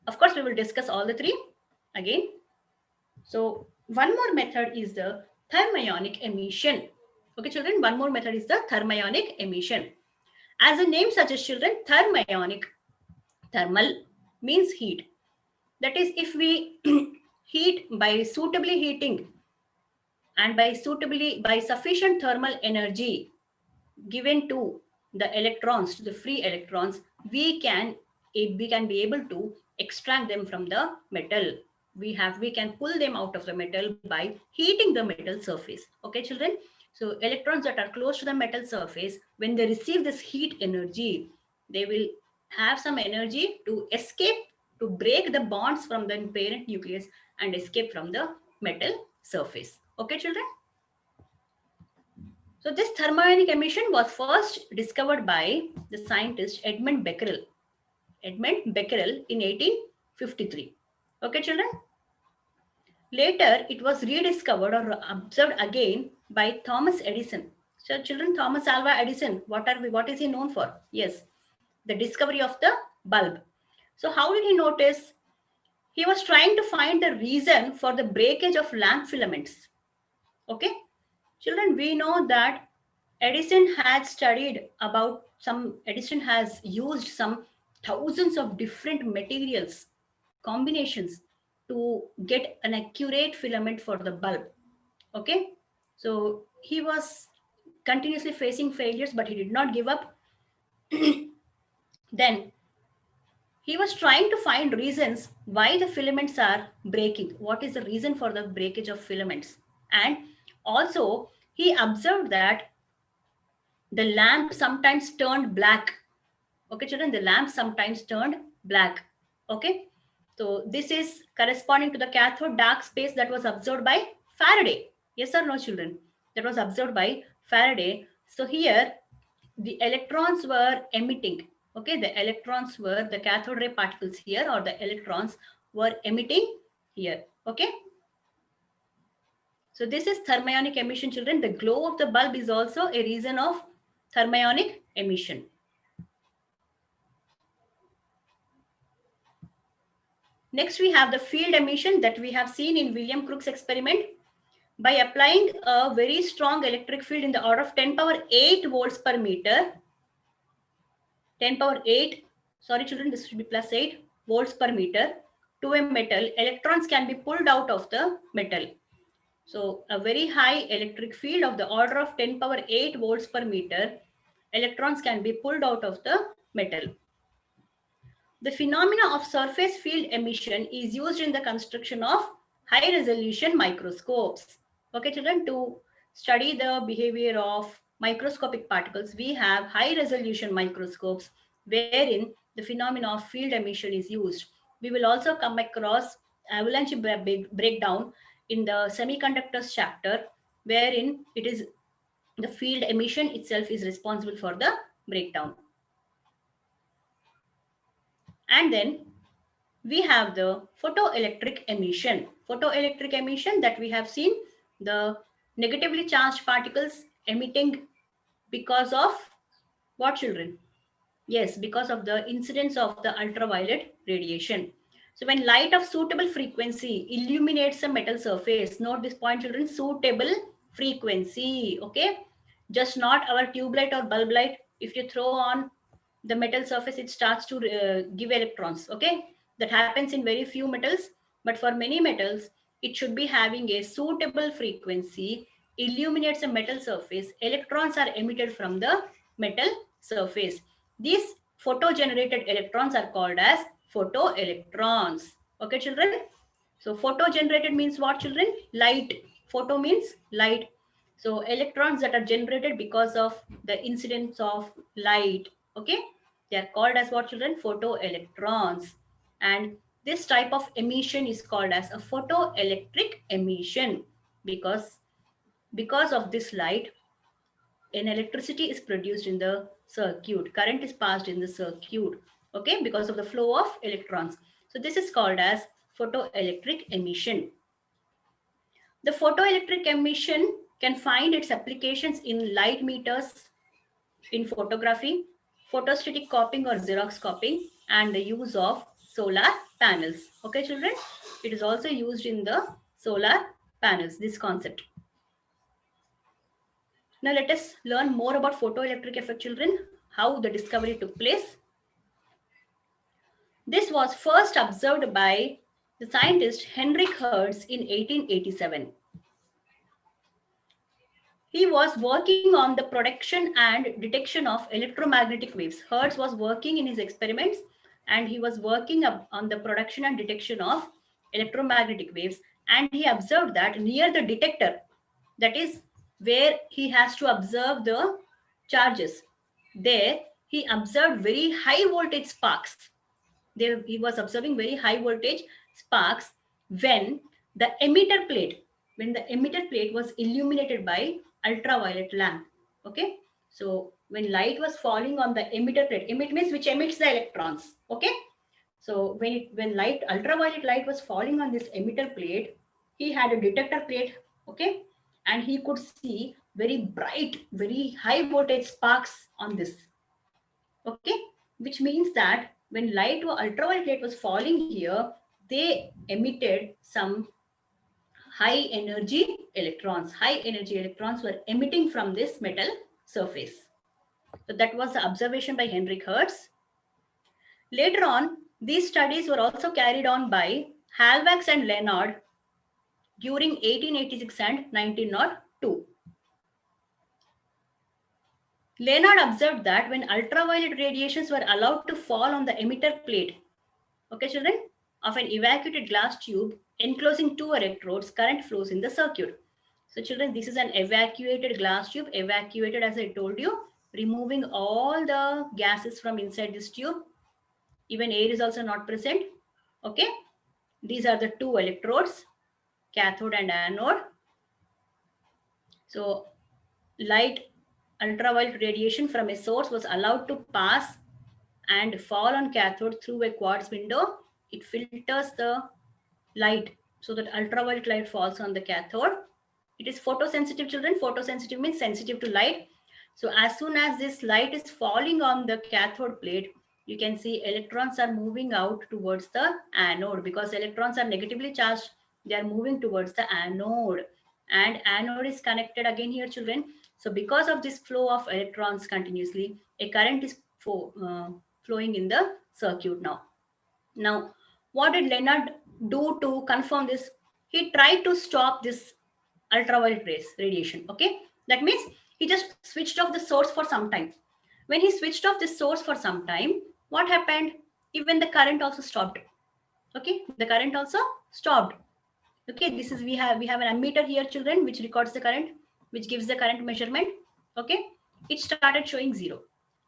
Speaker 2: Of course, we will discuss all the 3 again. So one more method is the thermionic emission. Okay, children, one more method is the thermionic emission. As the name suggests, children, thermal means heat. That is, if we heat by suitably heating and by sufficient thermal energy given to the electrons, to the free electrons, we can be able to extract them from the metal. We can pull them out of the metal by heating the metal surface. Okay, children. So electrons that are close to the metal surface, when they receive this heat energy, they will have some energy to escape, to break the bonds from the parent nucleus and escape from the metal surface. Okay, children? So this thermionic emission was first discovered by the scientist Edmund Becquerel. Edmund Becquerel in 1853. Okay, children? Later, it was rediscovered or observed again by Thomas Edison. So, children, Thomas Alva Edison, what is he known for? Yes, the discovery of the bulb. So, how did he notice? He was trying to find the reason for the breakage of lamp filaments. Okay, children, we know that Edison has used some thousands of different materials, combinations to get an accurate filament for the bulb. Okay, so he was continuously facing failures, but he did not give up. Then he was trying to find reasons why the filaments are breaking. What is the reason for the breakage of filaments? And also, he observed that the lamp sometimes turned black. Okay, children, the lamp sometimes turned black. Okay, so this is corresponding to the cathode dark space that was observed by Faraday. Yes or no, children? That was observed by Faraday. So here, the electrons were emitting. Okay, the electrons were the cathode ray particles here, or the electrons were emitting here. Okay. So this is thermionic emission, children. The glow of the bulb is also a reason of thermionic emission. Next, we have the field emission that we have seen in William Crookes experiment. By applying a very strong electric field in the order of 10 power 8 volts per meter, 10 power 8, sorry children, this should be plus 8 volts per meter to a metal, electrons can be pulled out of the metal. So a very high electric field of the order of 10 power 8 volts per meter, electrons can be pulled out of the metal. The phenomena of surface field emission is used in the construction of high resolution microscopes. Okay, children, to study the behavior of microscopic particles, we have high resolution microscopes wherein the phenomena of field emission is used. We will also come across avalanche breakdown in the semiconductors chapter, wherein it is the field emission itself is responsible for the breakdown. And then we have the photoelectric emission. Photoelectric emission that we have seen, the negatively charged particles emitting because of what, children? Yes, because of the incidence of the ultraviolet radiation. So when light of suitable frequency illuminates a metal surface, note this point, children, suitable frequency, okay? Just not our tube light or bulb light. If you throw on the metal surface, it starts to give electrons, okay? That happens in very few metals, but for many metals, it should be having a suitable frequency, illuminates a metal surface, electrons are emitted from the metal surface. These photo-generated electrons are called as photoelectrons. Okay, children? So photo-generated means what, children? Light. Photo means light. So electrons that are generated because of the incidence of light. Okay, they are called as what, children? Photoelectrons. And this type of emission is called as a photoelectric emission because of this light, an electricity is produced in the circuit, current is passed in the circuit, okay, because of the flow of electrons. So this is called as photoelectric emission. The photoelectric emission can find its applications in light meters, in photography, photostatic copying or Xerox copying, and the use of solar panels. Okay, children, it is also used in the solar panels, this concept. Now let us learn more about photoelectric effect, children, how the discovery took place. This was first observed by the scientist Henrik Hertz in 1887. He was working on the production and detection of electromagnetic waves. Hertz was working in his experiments and he was working on the production and detection of electromagnetic waves, and he observed that near the detector, that is where he has to observe the charges. There, he observed very high voltage sparks. There, he was observing very high voltage sparks when the emitter plate, was illuminated by ultraviolet lamp. Okay, so when light was falling on the emitter plate, emit means which emits the electrons. Okay, so when ultraviolet light was falling on this emitter plate, he had a detector plate. Okay, and he could see very bright, very high voltage sparks on this. Okay, which means that when light or ultraviolet light was falling here, they emitted some high energy electrons. High energy electrons were emitting from this metal surface. So that was the observation by Henrik Hertz. Later on, these studies were also carried on by Halifax and Leonard during 1886 and 1902. Leonard observed that when ultraviolet radiations were allowed to fall on the emitter plate, okay, children, of an evacuated glass tube enclosing two electrodes, current flows in the circuit. So, children, this is an evacuated glass tube, evacuated as I told you, removing all the gases from inside this tube. Even air is also not present. Okay, these are the two electrodes, cathode and anode. So, light ultraviolet radiation from a source was allowed to pass and fall on cathode through a quartz window. It filters the light so that ultraviolet light falls on the cathode. It is photosensitive, children. Photosensitive means sensitive to light. So as soon as this light is falling on the cathode plate, you can see electrons are moving out towards the anode, because electrons are negatively charged. They are moving towards the anode, and anode is connected again here, children. So because of this flow of electrons continuously, a current is flowing in the circuit now. Now, what did Leonard do to confirm this? He tried to stop this ultraviolet rays radiation. Okay, that means he just switched off the source for some time. When he switched off the source for some time, what happened? Even the current also stopped. Okay, the current also stopped. Okay, this is we have an ammeter here, children, which records the current, which gives the current measurement. Okay, it started showing 0.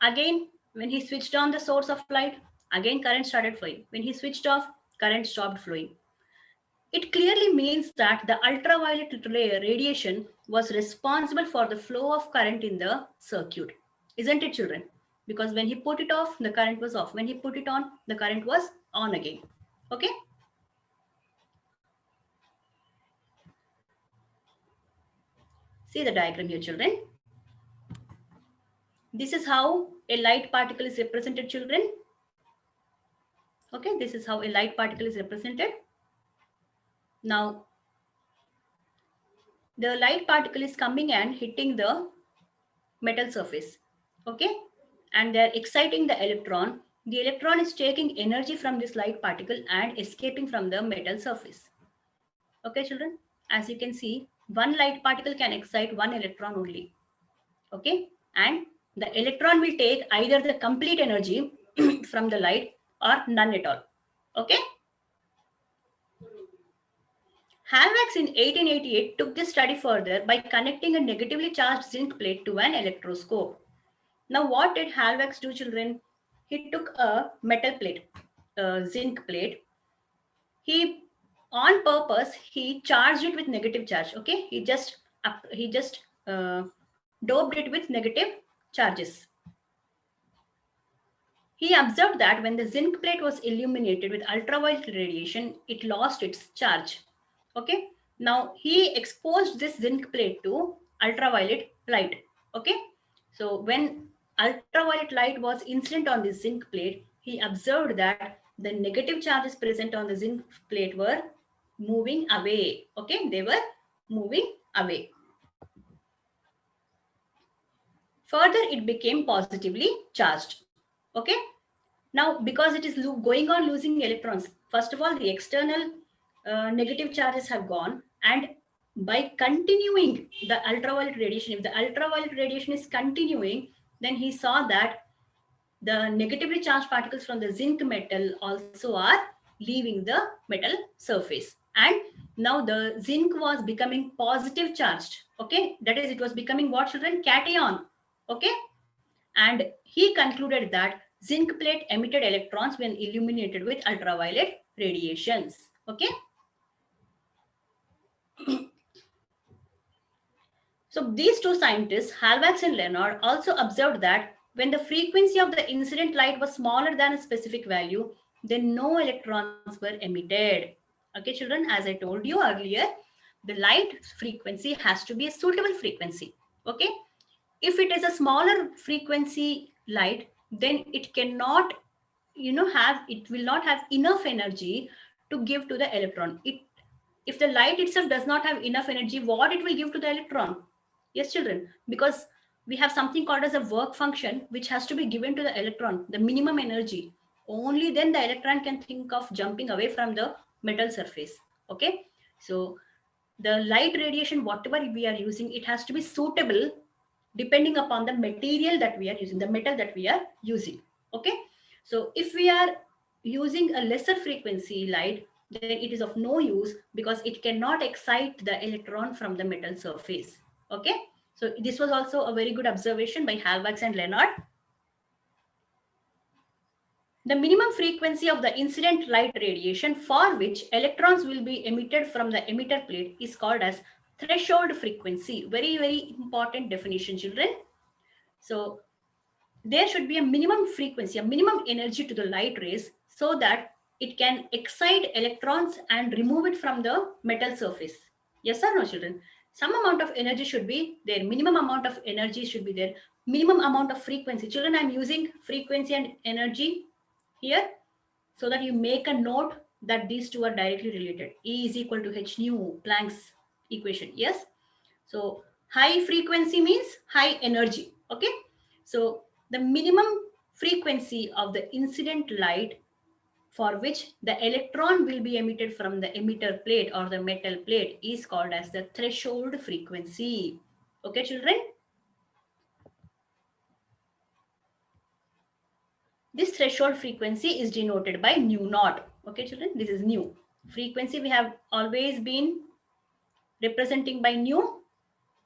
Speaker 2: Again, when he switched on the source of light, again current started flowing. When he switched off, current stopped flowing. It clearly means that the ultraviolet radiation was responsible for the flow of current in the circuit. Isn't it, children? Because when he put it off, the current was off. When he put it on, the current was on again. Okay. See the diagram here, children. This is how a light particle is represented, children. Okay, this is how a light particle is represented. Now, the light particle is coming and hitting the metal surface. Okay, and they are exciting the electron. The electron is taking energy from this light particle and escaping from the metal surface. Okay, children, as you can see, one light particle can excite one electron only. Okay, and the electron will take either the complete energy from the light or none at all. Okay. Halifax in 1888 took this study further by connecting a negatively charged zinc plate to an electroscope. Now, what did Halifax do, children? He took a metal plate, a zinc plate. He, on purpose, he charged it with negative charge. Okay, he just doped it with negative charges. He observed that when the zinc plate was illuminated with ultraviolet radiation, it lost its charge. Okay. Now he exposed this zinc plate to ultraviolet light. Okay. So when ultraviolet light was incident on the zinc plate, he observed that the negative charges present on the zinc plate were moving away. Okay. They were moving away. Further, it became positively charged. Okay. Now, because it is going on losing electrons, first of all, the external negative charges have gone, and by continuing the ultraviolet radiation, if the ultraviolet radiation is continuing, then he saw that the negatively charged particles from the zinc metal also are leaving the metal surface, And now the zinc was becoming positive charged. Okay, that is, it was becoming what, children? Cation. Okay, and he concluded that zinc plate emitted electrons when illuminated with ultraviolet radiations. Okay, so these two scientists, Halifax and Leonard, also observed that when the frequency of the incident light was smaller than a specific value, then no electrons were emitted. Okay, children, as I told you earlier, the light frequency has to be a suitable frequency. Okay, if it is a smaller frequency light, then it cannot, it will not have enough energy to give to the electron. If the light itself does not have enough energy, what it will give to the electron? Yes, children, because we have something called as a work function which has to be given to the electron, the minimum energy. Only then the electron can think of jumping away from the metal surface. Okay, so the light radiation, whatever we are using, it has to be suitable depending upon the material that we are using, the metal that we are using. Okay, so if we are using a lesser frequency light, then it is of no use because it cannot excite the electron from the metal surface. Okay, so this was also a very good observation by Halifax and Leonard. The minimum frequency of the incident light radiation for which electrons will be emitted from the emitter plate is called as threshold frequency. Very, very important definition, children. So there should be a minimum frequency, a minimum energy to the light rays so that it can excite electrons and remove it from the metal surface. Yes or no, children? Some amount of energy should be there. Minimum amount of energy should be there. Minimum amount of frequency. Children, I'm using frequency and energy here so that you make a note that these two are directly related. E is equal to h nu, Planck's equation. Yes. So high frequency means high energy. Okay. So the minimum frequency of the incident light for which the electron will be emitted from the emitter plate or the metal plate is called as the threshold frequency. Okay, children? This threshold frequency is denoted by nu naught. Okay, children, this is nu. Frequency we have always been representing by nu.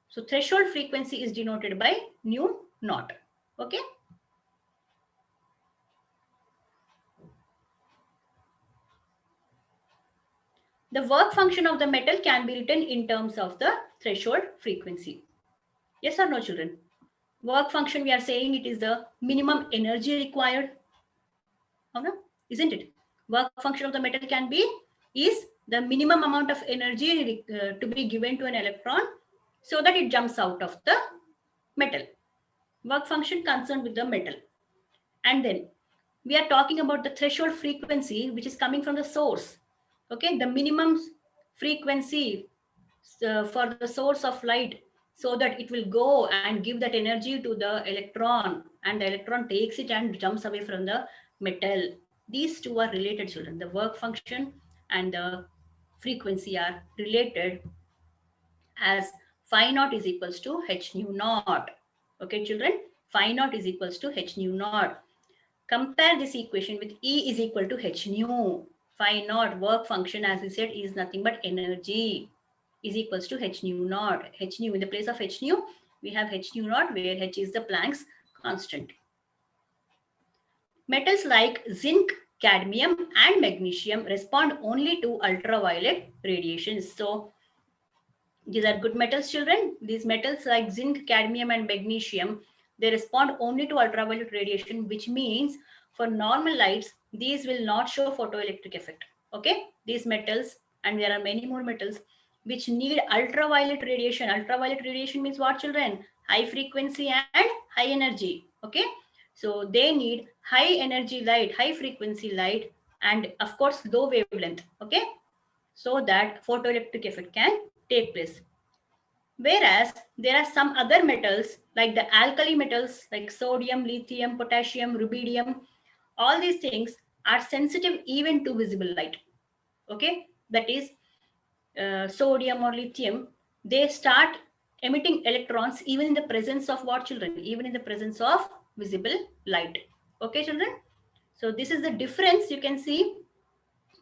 Speaker 2: So threshold frequency is denoted by nu naught. Okay. The work function of the metal can be written in terms of the threshold frequency. Yes or no, children? Work function, we are saying it is the minimum energy required. Oh, no? Isn't it? Work function of the metal can be is the minimum amount of energy to be given to an electron so that it jumps out of the metal. Work function concerned with the metal. And then we are talking about the threshold frequency, which is coming from the source. Okay, the minimum frequency for the source of light so that it will go and give that energy to the electron, and the electron takes it and jumps away from the metal. These two are related, children. The work function and the frequency are related, as phi naught is equals to h nu naught. Okay, children, phi naught is equals to h nu naught. Compare this equation with E is equal to h nu. Phi naught, work function, as we said, is nothing but energy, is equals to h nu naught. H nu, in the place of h nu, we have h nu naught, where h is the Planck's constant. Metals like zinc, cadmium, and magnesium respond only to ultraviolet radiations. So these are good metals, children. These metals like zinc, cadmium, and magnesium, they respond only to ultraviolet radiation, which means for normal lights, these will not show photoelectric effect. Okay, these metals, and there are many more metals which need ultraviolet radiation. Ultraviolet radiation means what, children? High frequency and high energy. Okay, so they need high energy light, high frequency light, and of course low wavelength. Okay, so that photoelectric effect can take place. Whereas there are some other metals like the alkali metals like sodium, lithium, potassium, rubidium. All these things are sensitive even to visible light. Okay, that is sodium or lithium, they start emitting electrons even in the presence of what, children? Even in the presence of visible light. Okay, children. So this is the difference you can see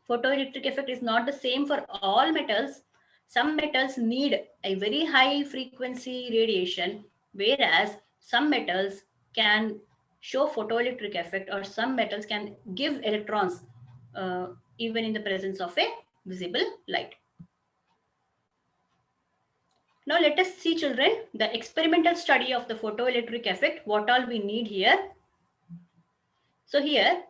Speaker 2: photoelectric effect is not the same for all metals. Some metals need a very high frequency radiation, whereas some metals can show photoelectric effect, or some metals can give electrons even in the presence of a visible light. Now let us see, children, the experimental study of the photoelectric effect, what all we need here. So here,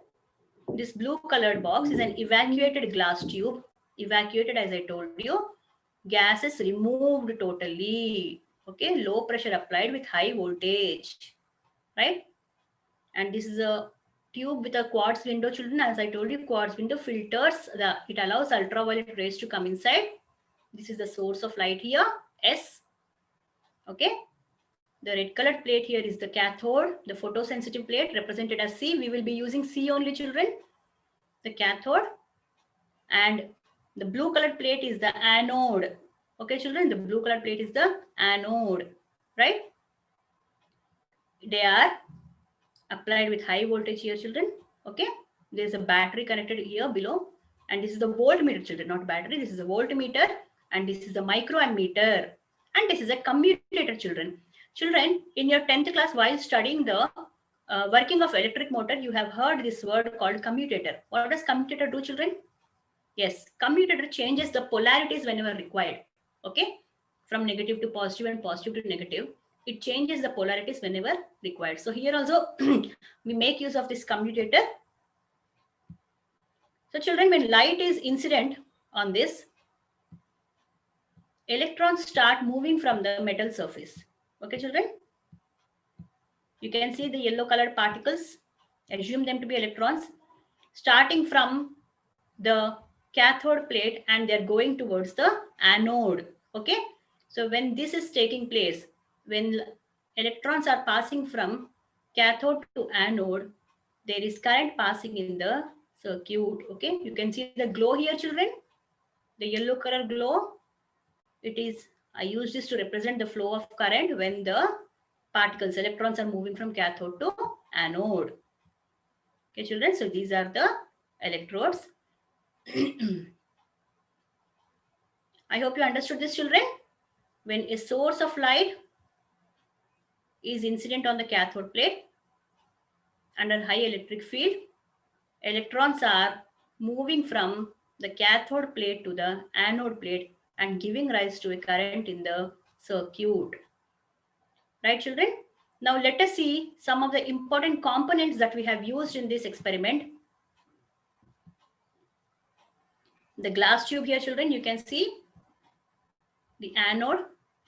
Speaker 2: this blue colored box is an evacuated glass tube. Evacuated, as I told you, gas is removed totally. Okay, low pressure applied with high voltage, right? And this is a tube with a quartz window, children. As I told you, quartz window filters, it allows ultraviolet rays to come inside. This is the source of light here, S. Okay. The red colored plate here is the cathode, the photosensitive plate represented as C. We will be using C only, children. The cathode. And the blue colored plate is the anode. Okay, children, the blue colored plate is the anode, right? They are applied with high voltage here, children. Okay, there's a battery connected here below. And this is the voltmeter, children, not battery. This is a voltmeter. And this is the microammeter. And this is a commutator, children. Children, in your 10th class, while studying the working of electric motor, you have heard this word called commutator. What does commutator do, children? Yes, commutator changes the polarities whenever required. Okay, from negative to positive and positive to negative. It changes the polarities whenever required. So here also we make use of this commutator. So children, when light is incident on this, electrons start moving from the metal surface. Okay, children? You can see the yellow colored particles. Assume them to be electrons starting from the cathode plate, and they're going towards the anode. Okay, so when this is taking place, when electrons are passing from cathode to anode, there is current passing in the circuit. Okay, you can see the glow here, children. The yellow color glow, it is, I use this to represent the flow of current when the particles, electrons are moving from cathode to anode. Okay, children, so these are the electrodes. I hope you understood this, children. When a source of light is incident on the cathode plate under high electric field, electrons are moving from the cathode plate to the anode plate and giving rise to a current in the circuit. Right, children? Now let us see some of the important components that we have used in this experiment. The glass tube here, children, you can see the anode.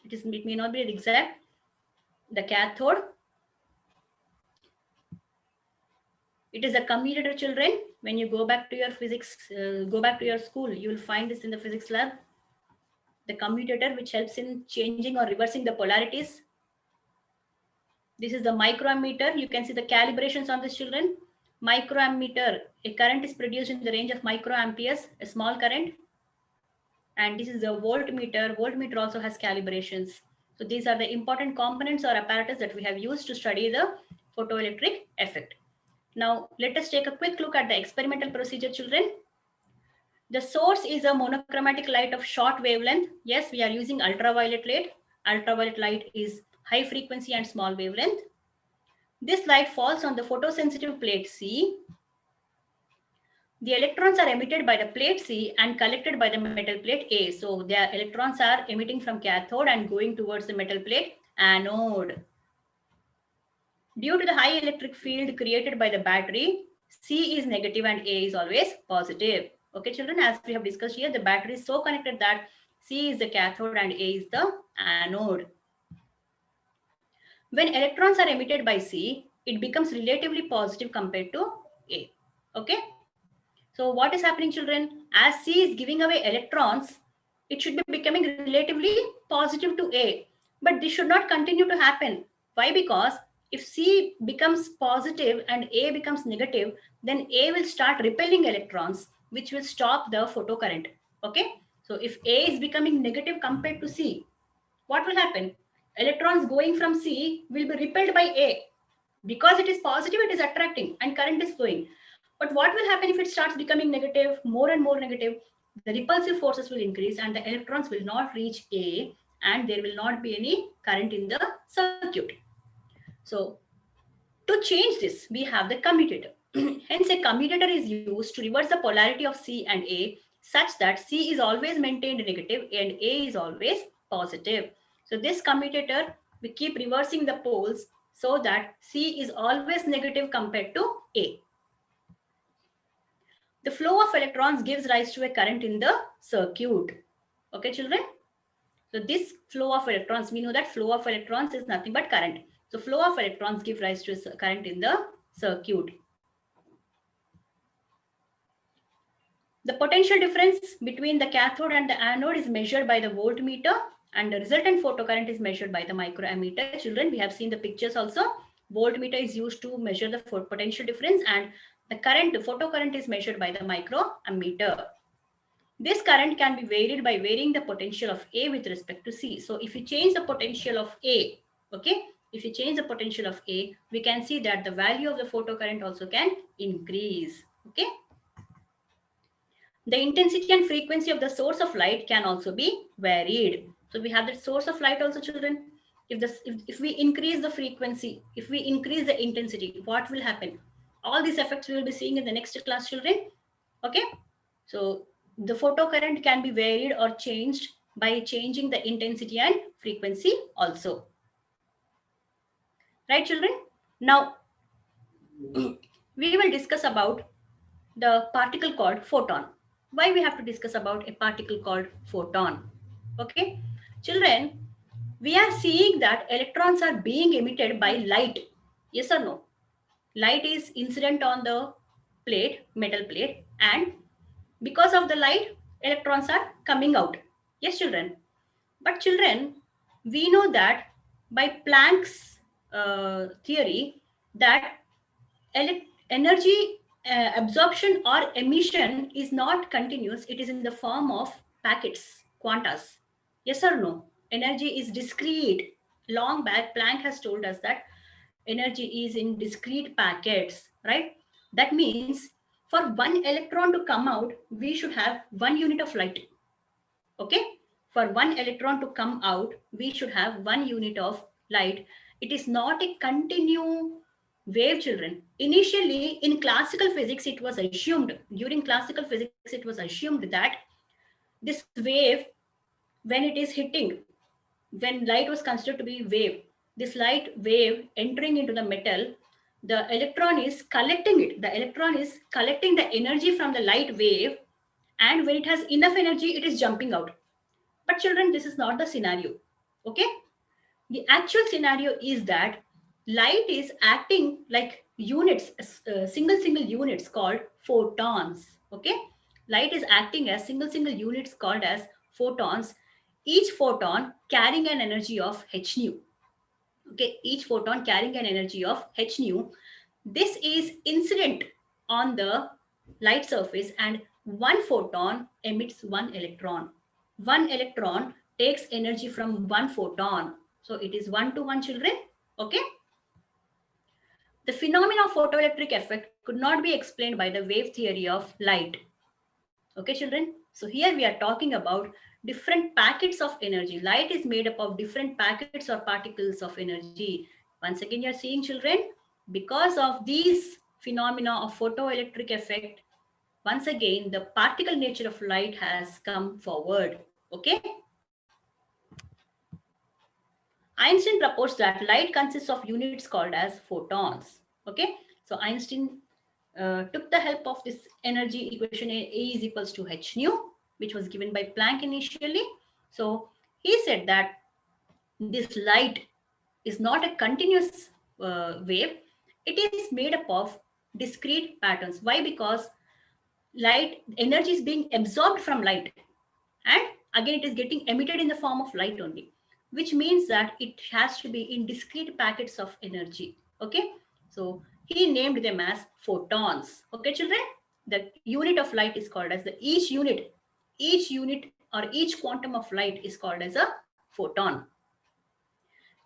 Speaker 2: It may not be exact. The cathode. It is a commutator, children. When you go back to your physics, go back to your school, you will find this in the physics lab. The commutator, which helps in changing or reversing the polarities. This is the microammeter. You can see the calibrations on this, children. Microammeter, a current is produced in the range of microamperes, a small current. And this is the voltmeter. Voltmeter also has calibrations. So these are the important components or apparatus that we have used to study the photoelectric effect. Now, let us take a quick look at the experimental procedure, children. The source is a monochromatic light of short wavelength. Yes, we are using ultraviolet light. Ultraviolet light is high frequency and small wavelength. This light falls on the photosensitive plate C. The electrons are emitted by the plate C and collected by the metal plate A. So the electrons are emitting from cathode and going towards the metal plate anode. Due to the high electric field created by the battery, C is negative and A is always positive. Okay, children, as we have discussed here, the battery is so connected that C is the cathode and A is the anode. When electrons are emitted by C, it becomes relatively positive compared to A. Okay. So what is happening, children? As C is giving away electrons, it should be becoming relatively positive to A. But this should not continue to happen. Why? Because if C becomes positive and A becomes negative, then A will start repelling electrons, which will stop the photocurrent. Okay. So if A is becoming negative compared to C, what will happen? Electrons going from C will be repelled by A. Because it is positive, it is attracting and current is flowing. But what will happen if it starts becoming negative, more and more negative? The repulsive forces will increase and the electrons will not reach A, and there will not be any current in the circuit. So to change this, we have the commutator. Hence, a commutator is used to reverse the polarity of C and A such that C is always maintained negative and A is always positive. So this commutator, we keep reversing the poles so that C is always negative compared to A. The flow of electrons gives rise to a current in the circuit. Okay, children? So this flow of electrons, we know that flow of electrons is nothing but current. So flow of electrons give rise to a current in the circuit. The potential difference between the cathode and the anode is measured by the voltmeter, and the resultant photocurrent is measured by the microammeter. Children, we have seen the pictures also. Voltmeter is used to measure the potential difference, and the current, the photocurrent, is measured by the microammeter. This current can be varied by varying the potential of A with respect to C. So if you change the potential of A, okay, if you change the potential of A, we can see that the value of the photocurrent also can increase. Okay. The intensity and frequency of the source of light can also be varied. So we have the source of light also, children. If we increase the frequency, if we increase the intensity, what will happen? All these effects we will be seeing in the next class, children. Okay. So the photocurrent can be varied or changed by changing the intensity and frequency also. Right, children? Now, we will discuss about the particle called photon. Why we have to discuss about a particle called photon? Okay, children, we are seeing that electrons are being emitted by light. Yes or no? Light is incident on the plate, metal plate, and because of the light, electrons are coming out. Yes, children. But children, we know that by Planck's theory that energy absorption or emission is not continuous. It is in the form of packets, quantas. Yes or no? Energy is discrete. Long back, Planck has told us that energy is in discrete packets, right? That means for one electron to come out, we should have 1 unit of light. Okay? For one electron to come out, we should have 1 unit of light. It is not a continue wave, children. Initially, in classical physics, it was assumed, during classical physics, it was assumed that this wave, when it is hitting, when light was considered to be wave, this light wave entering into the metal, the electron is collecting it. The electron is collecting the energy from the light wave, and when it has enough energy, it is jumping out. But children, this is not the scenario. Okay? The actual scenario is that light is acting like units, single units called photons. Okay? Light is acting as single units called as photons, each photon carrying an energy of h nu. Okay, each photon carrying an energy of h nu. This is incident on the light surface, and one photon emits one electron. One electron takes energy from one photon. So it is 1 to 1, children. Okay. The phenomena of photoelectric effect could not be explained by the wave theory of light. Okay, children. So here we are talking about different packets of energy. Light is made up of different packets or particles of energy. Once again, you're seeing, children, because of these phenomena of photoelectric effect, once again, the particle nature of light has come forward. Okay. Einstein proposed that light consists of units called as photons. Okay. So Einstein took the help of this energy equation A is equals to h nu, which was given by Planck initially. So he said that this light is not a continuous wave. It is made up of discrete patterns. Why? Because light energy is being absorbed from light, and again it is getting emitted in the form of light only, which means that it has to be in discrete packets of energy. Okay, so he named them as photons. Okay, children, the unit of light is called as each unit or each quantum of light is called as a photon.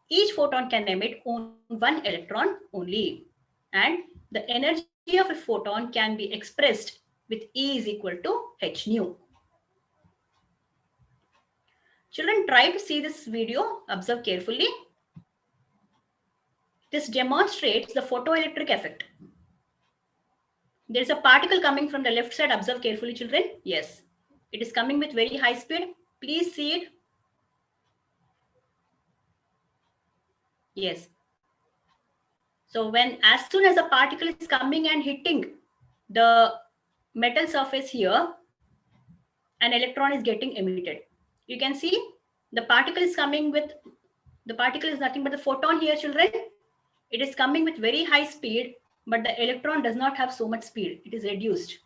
Speaker 2: Each photon can emit one electron only, and the energy of a photon can be expressed with E is equal to h nu. Children, try to see this video, observe carefully. This demonstrates the photoelectric effect. There is a particle coming from the left side. Observe carefully, children. Yes, it is coming with very high speed. Please see it. Yes. So as soon as a particle is coming and hitting the metal surface here, an electron is getting emitted. You can see the particle is coming with, the particle is nothing but the photon here, children. It is coming with very high speed, but the electron does not have so much speed. It is reduced.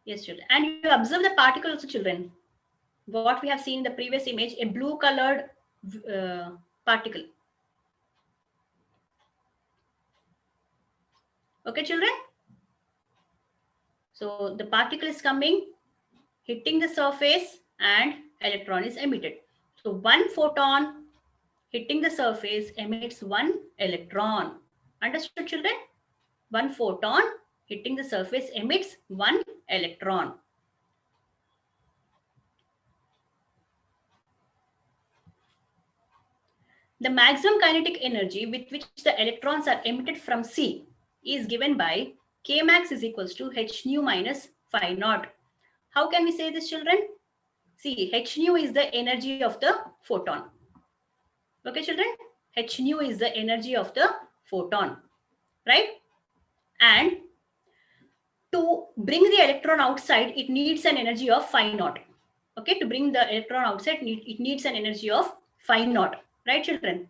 Speaker 2: Yes, children. And you observe the particle also, children. What we have seen in the previous image, a blue colored particle. Okay, children. So the particle is coming, hitting the surface, and electron is emitted. So one photon hitting the surface emits one electron. Understood, children? One photon hitting the surface emits one electron. The maximum kinetic energy with which the electrons are emitted from C is given by Kmax is equals to h nu minus phi naught. How can we say this, children? See, h nu is the energy of the photon. Okay, children? H nu is the energy of the photon, right? And to bring the electron outside, it needs an energy of phi naught. Okay, to bring the electron outside, it needs an energy of phi naught, right, children?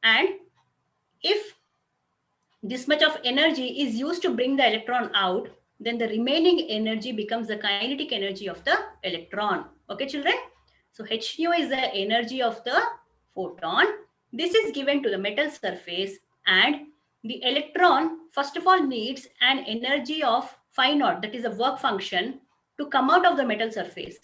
Speaker 2: And if this much of energy is used to bring the electron out, then the remaining energy becomes the kinetic energy of the electron. Okay, children? So h nu is the energy of the photon. This is given to the metal surface, and the electron first of all needs an energy of phi naught, that is a work function, to come out of the metal surface.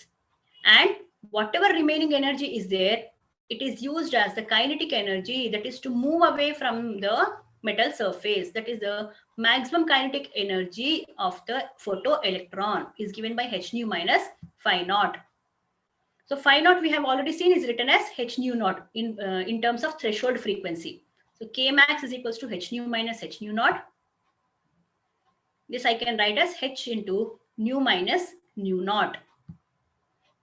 Speaker 2: And whatever remaining energy is there, it is used as the kinetic energy, that is to move away from the metal surface. That is the maximum kinetic energy of the photoelectron is given by h nu minus phi naught. So phi naught we have already seen is written as h nu naught in terms of threshold frequency. So Kmax is equals to h nu minus h nu naught. This I can write as h into nu minus nu naught.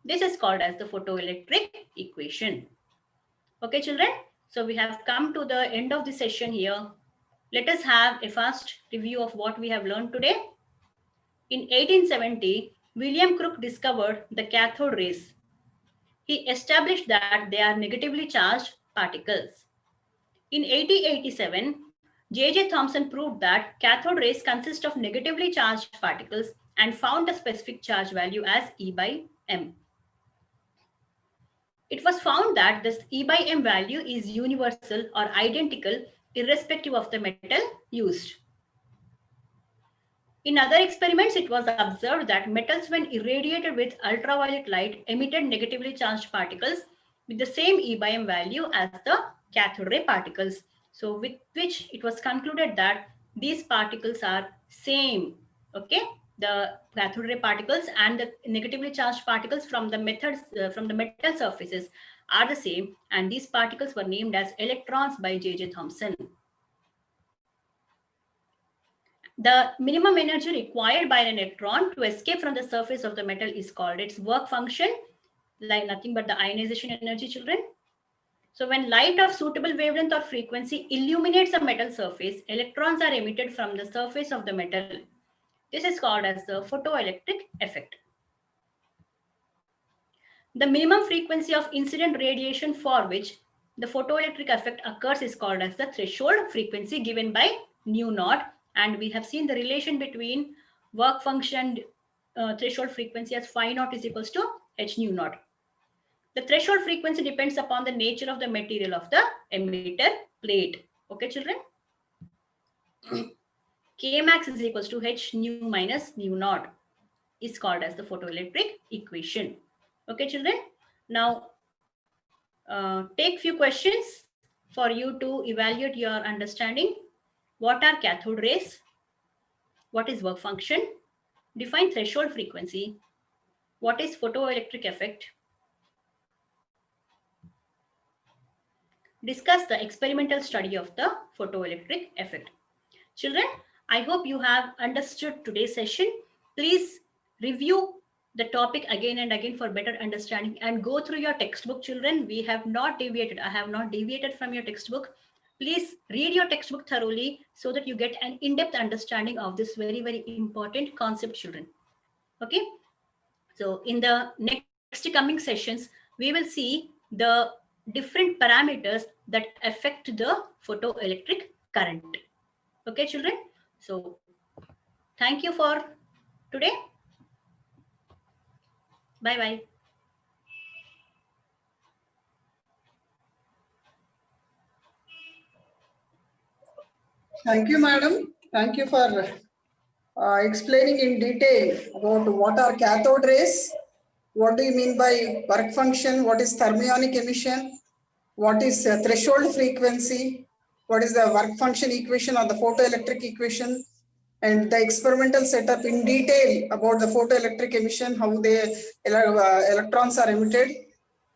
Speaker 2: This is called as the photoelectric equation. Okay, children. So we have come to the end of the session here. Let us have a fast review of what we have learned today. In 1870, William Crookes discovered the cathode rays. He established that they are negatively charged particles. In 1887, J.J. Thomson proved that cathode rays consist of negatively charged particles and found the specific charge value as E by m. It was found that this E by m value is universal or identical irrespective of the metal used. In other experiments, it was observed that metals, when irradiated with ultraviolet light, emitted negatively charged particles with the same E by m value as the cathode ray particles. So with which it was concluded that these particles are same. Okay, the cathode ray particles and the negatively charged particles from the metal surfaces are the same, and these particles were named as electrons by J.J. Thomson. The minimum energy required by an electron to escape from the surface of the metal is called its work function, like nothing but the ionization energy, children. So when light of suitable wavelength or frequency illuminates a metal surface, electrons are emitted from the surface of the metal. This is called as the photoelectric effect. The minimum frequency of incident radiation for which the photoelectric effect occurs is called as the threshold frequency given by nu naught. And we have seen the relation between work function threshold frequency as phi naught is equals to h nu naught. The threshold frequency depends upon the nature of the material of the emitter plate. Okay, children? Kmax is equals to h nu minus nu naught is called as the photoelectric equation. Okay, children? Now, take few questions for you to evaluate your understanding. What are cathode rays? what is work function, define threshold frequency, what is photoelectric effect, discuss the experimental study of the photoelectric effect. Children, I hope you have understood today's session. Please review the topic again and again for better understanding and go through your textbook, children. We have not deviated. I have not deviated from your textbook. Please read your textbook thoroughly so that you get an in-depth understanding of this very, very important concept, children. Okay. So in the next coming sessions, we will see the different parameters that affect the photoelectric current. Okay, children. So thank you for today. Bye-bye.
Speaker 1: Thank you, madam. Thank you for explaining in detail about what are cathode rays, what do you mean by work function, what is thermionic emission, what is threshold frequency, what is the work function equation or the photoelectric equation, and the experimental setup in detail about the photoelectric emission, how the electrons are emitted.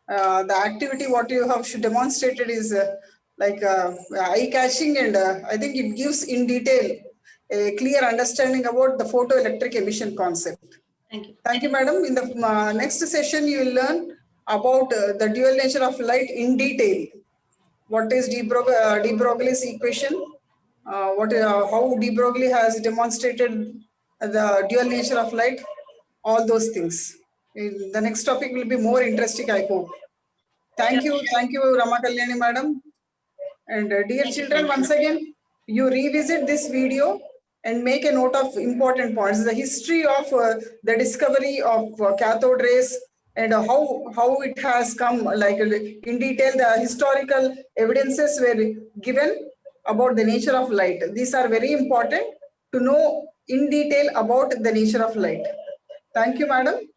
Speaker 1: The activity what you have demonstrated is eye-catching, and I think it gives in detail a clear understanding about the photoelectric emission concept.
Speaker 2: Thank you.
Speaker 1: Thank you, madam. In the next session, you will learn about the dual nature of light in detail. What is de Broglie's equation? How de Broglie has demonstrated the dual nature of light? All those things. The next topic will be more interesting, I hope. Thank you, Rama Kalyani madam. And dear children, once again, you revisit this video and make a note of important points. The history of the discovery of cathode rays and how it has come, like in detail, the historical evidences were given about the nature of light. These are very important to know in detail about the nature of light. Thank you, madam.